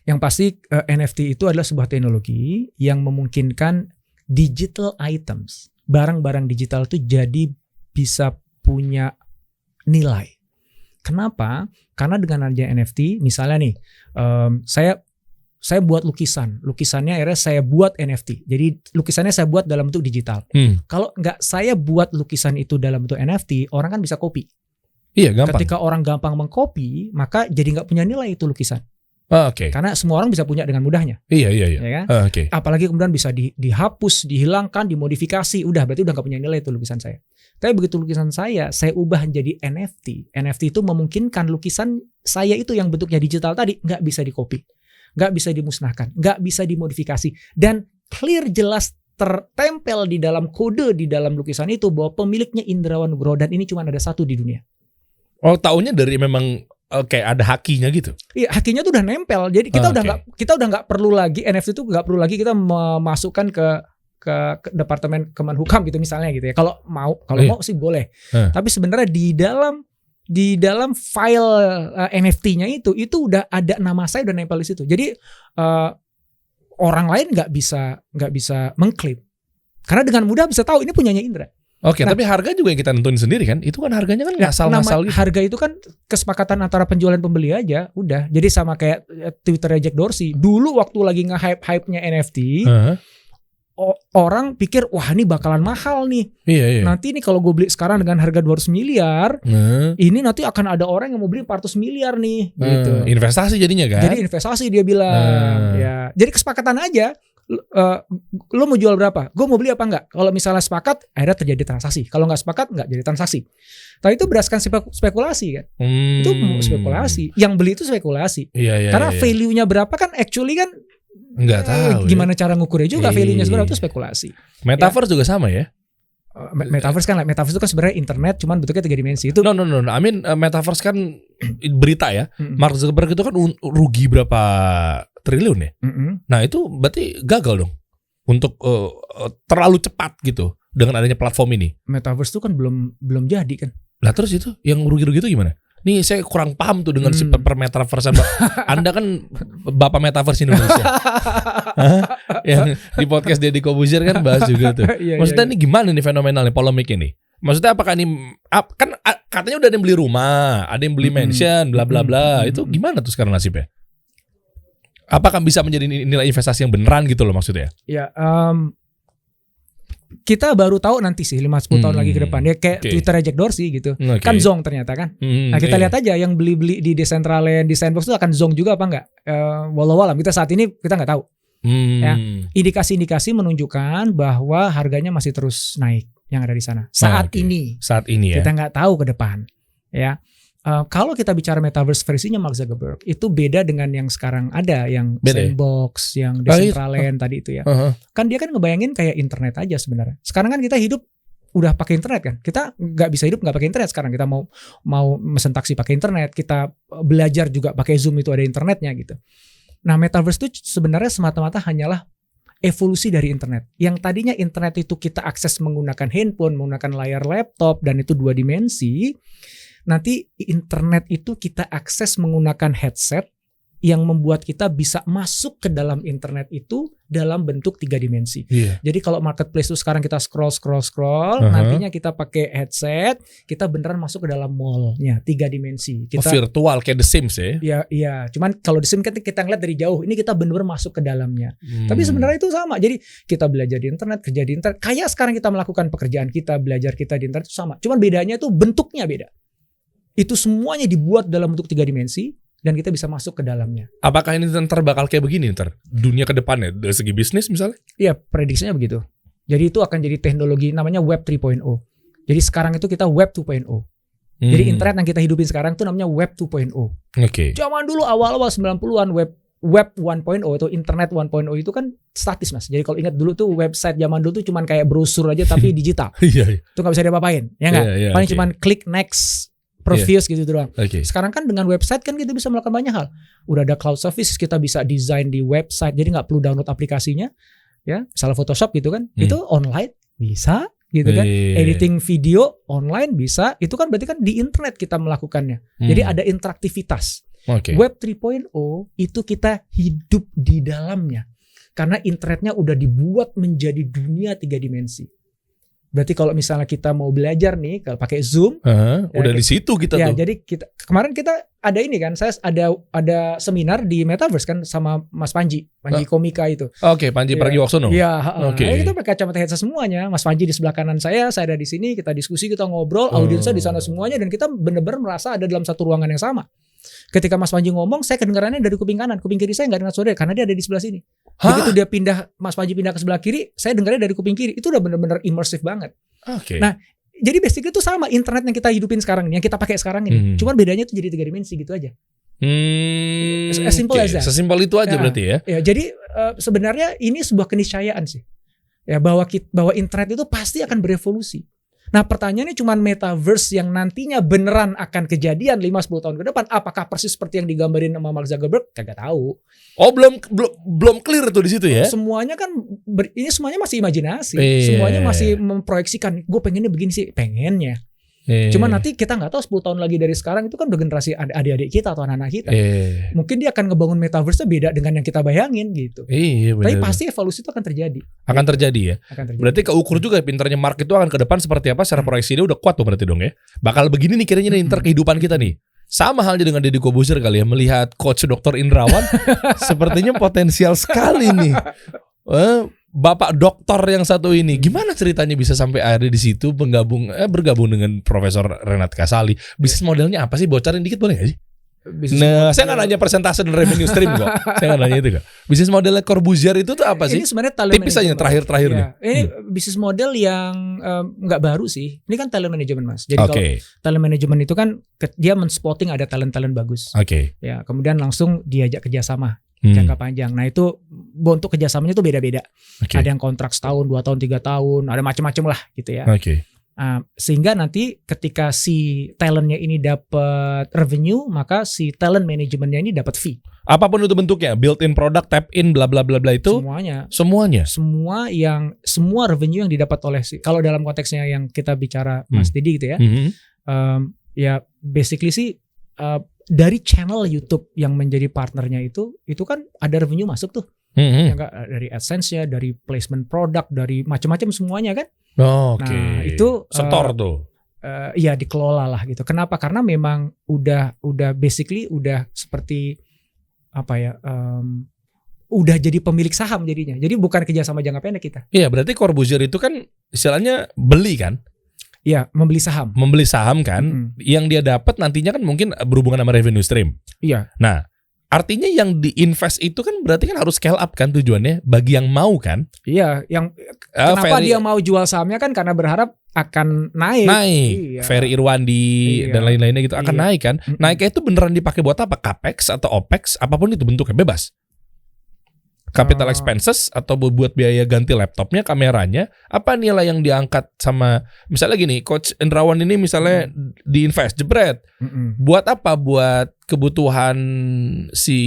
Yang pasti NFT itu adalah sebuah teknologi yang memungkinkan digital items, barang-barang digital itu jadi bisa punya nilai. Kenapa? Karena dengan adanya NFT, misalnya nih, saya buat lukisannya akhirnya saya buat NFT. Jadi lukisannya saya buat dalam bentuk digital. Kalau nggak saya buat lukisan itu dalam bentuk NFT, orang kan bisa copy. Iya, gampang. Ketika orang gampang mengcopy, maka jadi nggak punya nilai itu lukisan. Oke. Karena semua orang bisa punya dengan mudahnya. Iya. Ya kan? Oke. Apalagi kemudian bisa dihapus, dihilangkan, dimodifikasi, berarti udah nggak punya nilai itu lukisan saya. Tapi begitu lukisan saya ubah menjadi NFT. NFT itu memungkinkan lukisan saya itu yang bentuknya digital tadi nggak bisa di-copy, nggak bisa dimusnahkan, nggak bisa dimodifikasi, dan clear jelas tertempel di dalam kode di dalam lukisan itu bahwa pemiliknya Indrawan Nugroho, dan ini cuma ada satu di dunia. Oh, taunya dari memang kayak ada hakinya gitu. Iya, hakinya tuh udah nempel. Jadi kita udah nggak perlu lagi NFT itu nggak perlu lagi kita memasukkan ke Departemen Kemenhukam gitu misalnya gitu ya. Kalau mau sih boleh. Tapi sebenarnya di dalam file NFT-nya itu udah ada nama saya udah nempel di situ. Jadi orang lain nggak bisa mengklaim. Karena dengan mudah bisa tahu ini punyanya Indra. Oke, tapi harga juga yang kita nentuin sendiri kan? Itu kan harganya kan ngasal-ngasal gitu. Harga itu kan kesepakatan antara penjual dan pembeli aja, udah. Jadi sama kayak Twitternya Jack Dorsey. Dulu waktu lagi nge-hype-nya NFT, orang pikir wah ini bakalan mahal nih. Iya. Nanti nih kalau gue beli sekarang dengan harga 200 miliar, ini nanti akan ada orang yang mau beli 400 miliar nih. Gitu. Investasi jadinya kan? Jadi investasi dia bilang. Ya. Jadi kesepakatan aja. Lo mau jual berapa? Gue mau beli apa enggak? Kalau misalnya sepakat, akhirnya terjadi transaksi. Kalau nggak sepakat, nggak jadi transaksi. Tapi itu berdasarkan spekulasi kan? Itu spekulasi. Yang beli itu spekulasi. Iya. Karena value-nya berapa kan? Actually kan nggak tahu. Gimana cara ngukurnya juga value-nya sebenarnya itu spekulasi. Metaverse juga sama ya? Metaverse itu kan sebenarnya internet, cuman bentuknya 3 dimensi itu. No. I mean metaverse kan berita ya. Mark Zuckerberg itu kan rugi berapa triliun ya. Nah itu berarti gagal dong untuk terlalu cepat gitu dengan adanya platform ini. Metaverse itu kan belum jadi kan. Lah terus itu yang rugi-rugi itu gimana? Nih saya kurang paham tuh dengan si per metaverse. Anda kan bapak metaverse Indonesia. Yang di podcast Deddy Kobuzier kan bahas juga tuh. Maksudnya ini gimana nih fenomenalnya polemik ini? Maksudnya apakah ini kan katanya udah ada yang beli rumah, ada yang beli mansion, bla bla bla. Itu gimana tuh sekarang nasibnya? Apakah bisa menjadi nilai investasi yang beneran gitu loh maksudnya? Ya, kita baru tahu nanti sih 5-10 tahun lagi ke depan. Ya kayak Twitter Jack Dorsey gitu. Kan zong ternyata kan. Nah kita lihat aja yang beli-beli di Decentraland, di Sandbox itu akan zong juga apa enggak? Walau kita saat ini kita nggak tahu. Ya, indikasi-indikasi menunjukkan bahwa harganya masih terus naik yang ada di sana. Saat ini ya. Kita nggak tahu ke depan. Ya. Kalau kita bicara metaverse versinya Mark Zuckerberg itu beda dengan yang sekarang ada yang Sandbox, yang Decentraland tadi itu ya. Kan dia kan ngebayangin kayak internet aja sebenarnya. Sekarang kan kita hidup udah pakai internet kan. Kita nggak bisa hidup nggak pakai internet sekarang. Kita mau mesen taksi pakai internet, kita belajar juga pakai Zoom itu ada internetnya gitu. Nah metaverse itu sebenarnya semata-mata hanyalah evolusi dari internet. Yang tadinya internet itu kita akses menggunakan handphone, menggunakan layar laptop dan itu 2 dimensi. nanti internet itu kita akses menggunakan headset yang membuat kita bisa masuk ke dalam internet itu dalam bentuk 3 dimensi. Jadi kalau marketplace itu sekarang kita scroll, nantinya kita pakai headset, kita beneran masuk ke dalam mallnya 3 dimensi. Kita virtual kayak The Sims ya? Iya. Cuman kalau The Sims kan kita ngeliat dari jauh, ini kita bener-bener masuk ke dalamnya. Tapi sebenarnya itu sama. Jadi kita belajar di internet, kerja di internet. Kayak sekarang kita melakukan pekerjaan kita, belajar kita di internet itu sama. Cuman bedanya itu bentuknya beda. Itu semuanya dibuat dalam bentuk 3 dimensi. Dan kita bisa masuk ke dalamnya. Apakah ini ntar bakal kayak begini ntar? Dunia ke depannya dari segi bisnis misalnya? Iya, prediksinya begitu. Jadi itu akan jadi teknologi namanya Web 3.0. Jadi sekarang itu kita Web 2.0. Jadi internet yang kita hidupin sekarang itu namanya Web 2.0. Zaman dulu awal-awal 90-an Web 1.0 atau Internet 1.0 itu kan statis mas. Jadi kalau ingat dulu tuh website zaman dulu tuh cuman kayak brosur aja tapi digital. Itu gak bisa diapa-apain, ya nggak? Paling cuman klik next, previous gitu doang. Sekarang kan dengan website kan kita bisa melakukan banyak hal. Udah ada cloud service, kita bisa desain di website. Jadi nggak perlu download aplikasinya, ya. Misalnya Photoshop gitu kan, itu online bisa, gitu kan. Editing video online bisa. Itu kan berarti kan di internet kita melakukannya. Jadi ada interaktivitas. Web 3.0 itu kita hidup di dalamnya. Karena internetnya udah dibuat menjadi dunia 3 dimensi. Berarti kalau misalnya kita mau belajar nih kalau pakai Zoom, udah di situ kita tuh. Jadi kemarin kita ada ini kan, saya ada seminar di Metaverse kan sama Mas Panji Komika itu. Panji Pragiwaksono. Iya, kita pakai kacamata headset semuanya. Mas Panji di sebelah kanan saya ada di sini, kita diskusi, kita ngobrol, audiensnya di sana semuanya dan kita benar-benar merasa ada dalam satu ruangan yang sama. Ketika Mas Panji ngomong, saya kedengarannya dari kuping kanan, kuping kiri saya nggak dengar suara karena dia ada di sebelah sini. Begitu dia Mas Panji pindah ke sebelah kiri, saya dengarnya dari kuping kiri. Itu udah benar-benar immersive banget. Nah, jadi basically itu sama internet yang kita hidupin sekarang ini, yang kita pakai sekarang ini. Cuman bedanya itu jadi 3 dimensi gitu aja. As simple as that. Sesimpel itu aja berarti ya. Jadi sebenarnya ini sebuah keniscayaan sih. Ya bahwa internet itu pasti akan berevolusi. Nah pertanyaannya cuma metaverse yang nantinya beneran akan kejadian 5-10 tahun ke depan. Apakah persis seperti yang digambarin sama Mark Zuckerberg? Kagak tahu. Belum clear tuh di situ ya. Semuanya kan ini semuanya masih imajinasi. Semuanya masih memproyeksikan. Gue pengennya begini sih, pengennya. Cuma nanti kita nggak tahu 10 tahun lagi dari sekarang itu kan udah generasi adik-adik kita atau anak-anak kita. Mungkin dia akan ngebangun metaverse-nya beda dengan yang kita bayangin gitu. Tapi pasti evolusi itu akan terjadi. Akan terjadi ya. Berarti keukur juga pinternya Mark itu akan ke depan seperti apa secara proyeksi dia udah kuat tuh berarti dong ya. Bakal begini nih kiranya nih kehidupan kita nih. Sama halnya dengan Deddy Corbuzier kali ya, melihat coach Dr. Indrawan sepertinya potensial sekali nih. Bapak doktor yang satu ini, gimana ceritanya bisa sampai ada di situ bergabung dengan Profesor Renat Kasali? Bisnis modelnya apa sih? Bocorin dikit boleh gak sih? Saya nggak nanya persentase dan revenue stream kok. Saya nggak nanya itu kok. Bisnis modelnya Corbuzier itu tuh apa sih? Ini sebenarnya talent tipis aja terakhir nih. Ini bisnis model yang nggak baru sih. Ini kan talent management mas. Jadi kalau talent management itu kan dia men-spotting ada talent bagus. Ya, kemudian langsung diajak kerjasama. Jangka panjang. Nah itu untuk kerjasamanya itu beda-beda. Ada yang kontrak setahun, 2 tahun, 3 tahun, ada macam-macam lah gitu ya. Sehingga nanti ketika si talentnya ini dapat revenue, maka si talent manajemennya ini dapat fee. Apapun itu bentuknya, built-in product, tap-in, bla bla bla bla itu. Semuanya. Semua revenue yang didapat oleh kalau dalam konteksnya yang kita bicara Mas Didi gitu ya. Ya basically sih. Dari channel YouTube yang menjadi partnernya itu kan ada revenue masuk tuh, dari AdSense-nya, dari placement produk, dari macam-macam semuanya kan. Nah itu setor tuh. Ya dikelola lah gitu. Kenapa? Karena memang udah basically udah seperti apa ya? Udah jadi pemilik saham jadinya. Jadi bukan kerjasama jangka pendek kita. Iya berarti Corbuzier itu kan istilahnya beli kan? Iya, membeli saham kan, yang dia dapat nantinya kan mungkin berhubungan sama revenue stream. Iya. Nah, artinya yang diinvest itu kan berarti kan harus scale up kan tujuannya bagi yang mau kan? Iya, yang kenapa dia mau jual sahamnya kan karena berharap akan naik. Iya. Ferry Irwandi dan lain-lainnya gitu akan naik kan? Naiknya itu beneran dipakai buat apa? Capex atau Opex, apapun itu bentuknya bebas. Capital expenses atau buat biaya ganti laptopnya, kameranya, apa nilai yang diangkat sama misalnya gini, Coach Indrawan ini misalnya diinvest jebret. Buat apa? Buat kebutuhan si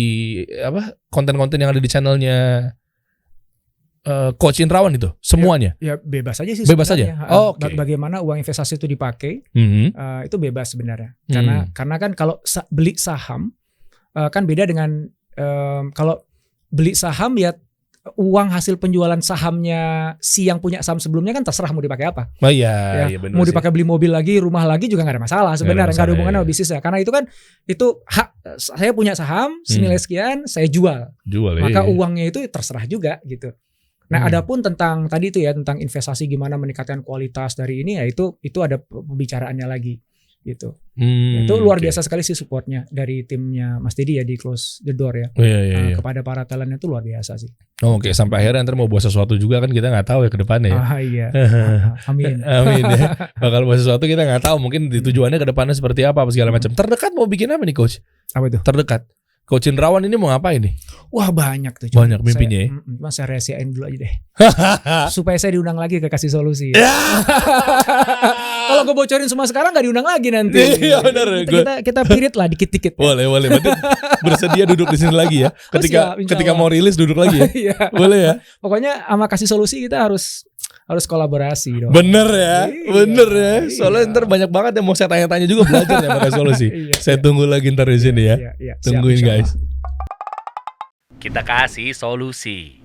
konten-konten yang ada di channelnya Coach Indrawan itu semuanya? Ya bebas aja sih. Bebas sebenarnya. aja? Oh, oke. Bagaimana uang investasi itu dipakai, Mhm. itu bebas sebenarnya. Karena kan kalau beli saham kan beda dengan kalau beli saham ya uang hasil penjualan sahamnya si yang punya saham sebelumnya kan terserah mau dipakai apa. Oh iya, iya benar. Mau dipakai beli mobil lagi, rumah lagi juga nggak ada masalah sebenarnya, nggak ada hubungannya sama bisnis ya. Karena itu kan hak, saya punya saham senilai sekian, saya jual. Maka uangnya itu terserah juga gitu. Nah, adapun tentang tadi itu ya tentang investasi gimana meningkatkan kualitas dari ini ya itu ada pembicaraannya lagi gitu. Itu luar biasa sekali sih supportnya dari timnya Mas Dedi ya di Close the Door ya. Iya. Kepada para talentnya itu luar biasa sih. Oke, sampai akhirnya ntar mau buat sesuatu juga kan kita nggak tahu ya ke depannya ya. Iya. Amin. Amin ya. Bakal buat sesuatu kita nggak tahu, mungkin tujuannya ke depannya seperti apa segala macam. Terdekat mau bikin apa nih coach? Apa itu? Terdekat. Coach Indrawan ini mau ngapain nih? Wah banyak tuh. Banyak mimpinya ya. Cuma saya rahasiain dulu aja deh. Supaya saya diundang lagi ke Kasih Solusi. Kalau gue bocorin semua sekarang nggak diundang lagi nanti. Iya benar. Kita pirit lah dikit-dikit. Boleh. Berarti bersedia duduk di sini lagi ya. Ketika mau rilis duduk lagi ya. Iya. Boleh ya. Pokoknya sama Kasih Solusi kita harus kolaborasi dong. Bener ya. Iya. Soalnya ntar banyak banget yang mau saya tanya-tanya juga belajar ya pakai solusi. Saya tunggu lagi ntar di sini ya. Iya. Tungguin Siap, guys. Kita kasih solusi.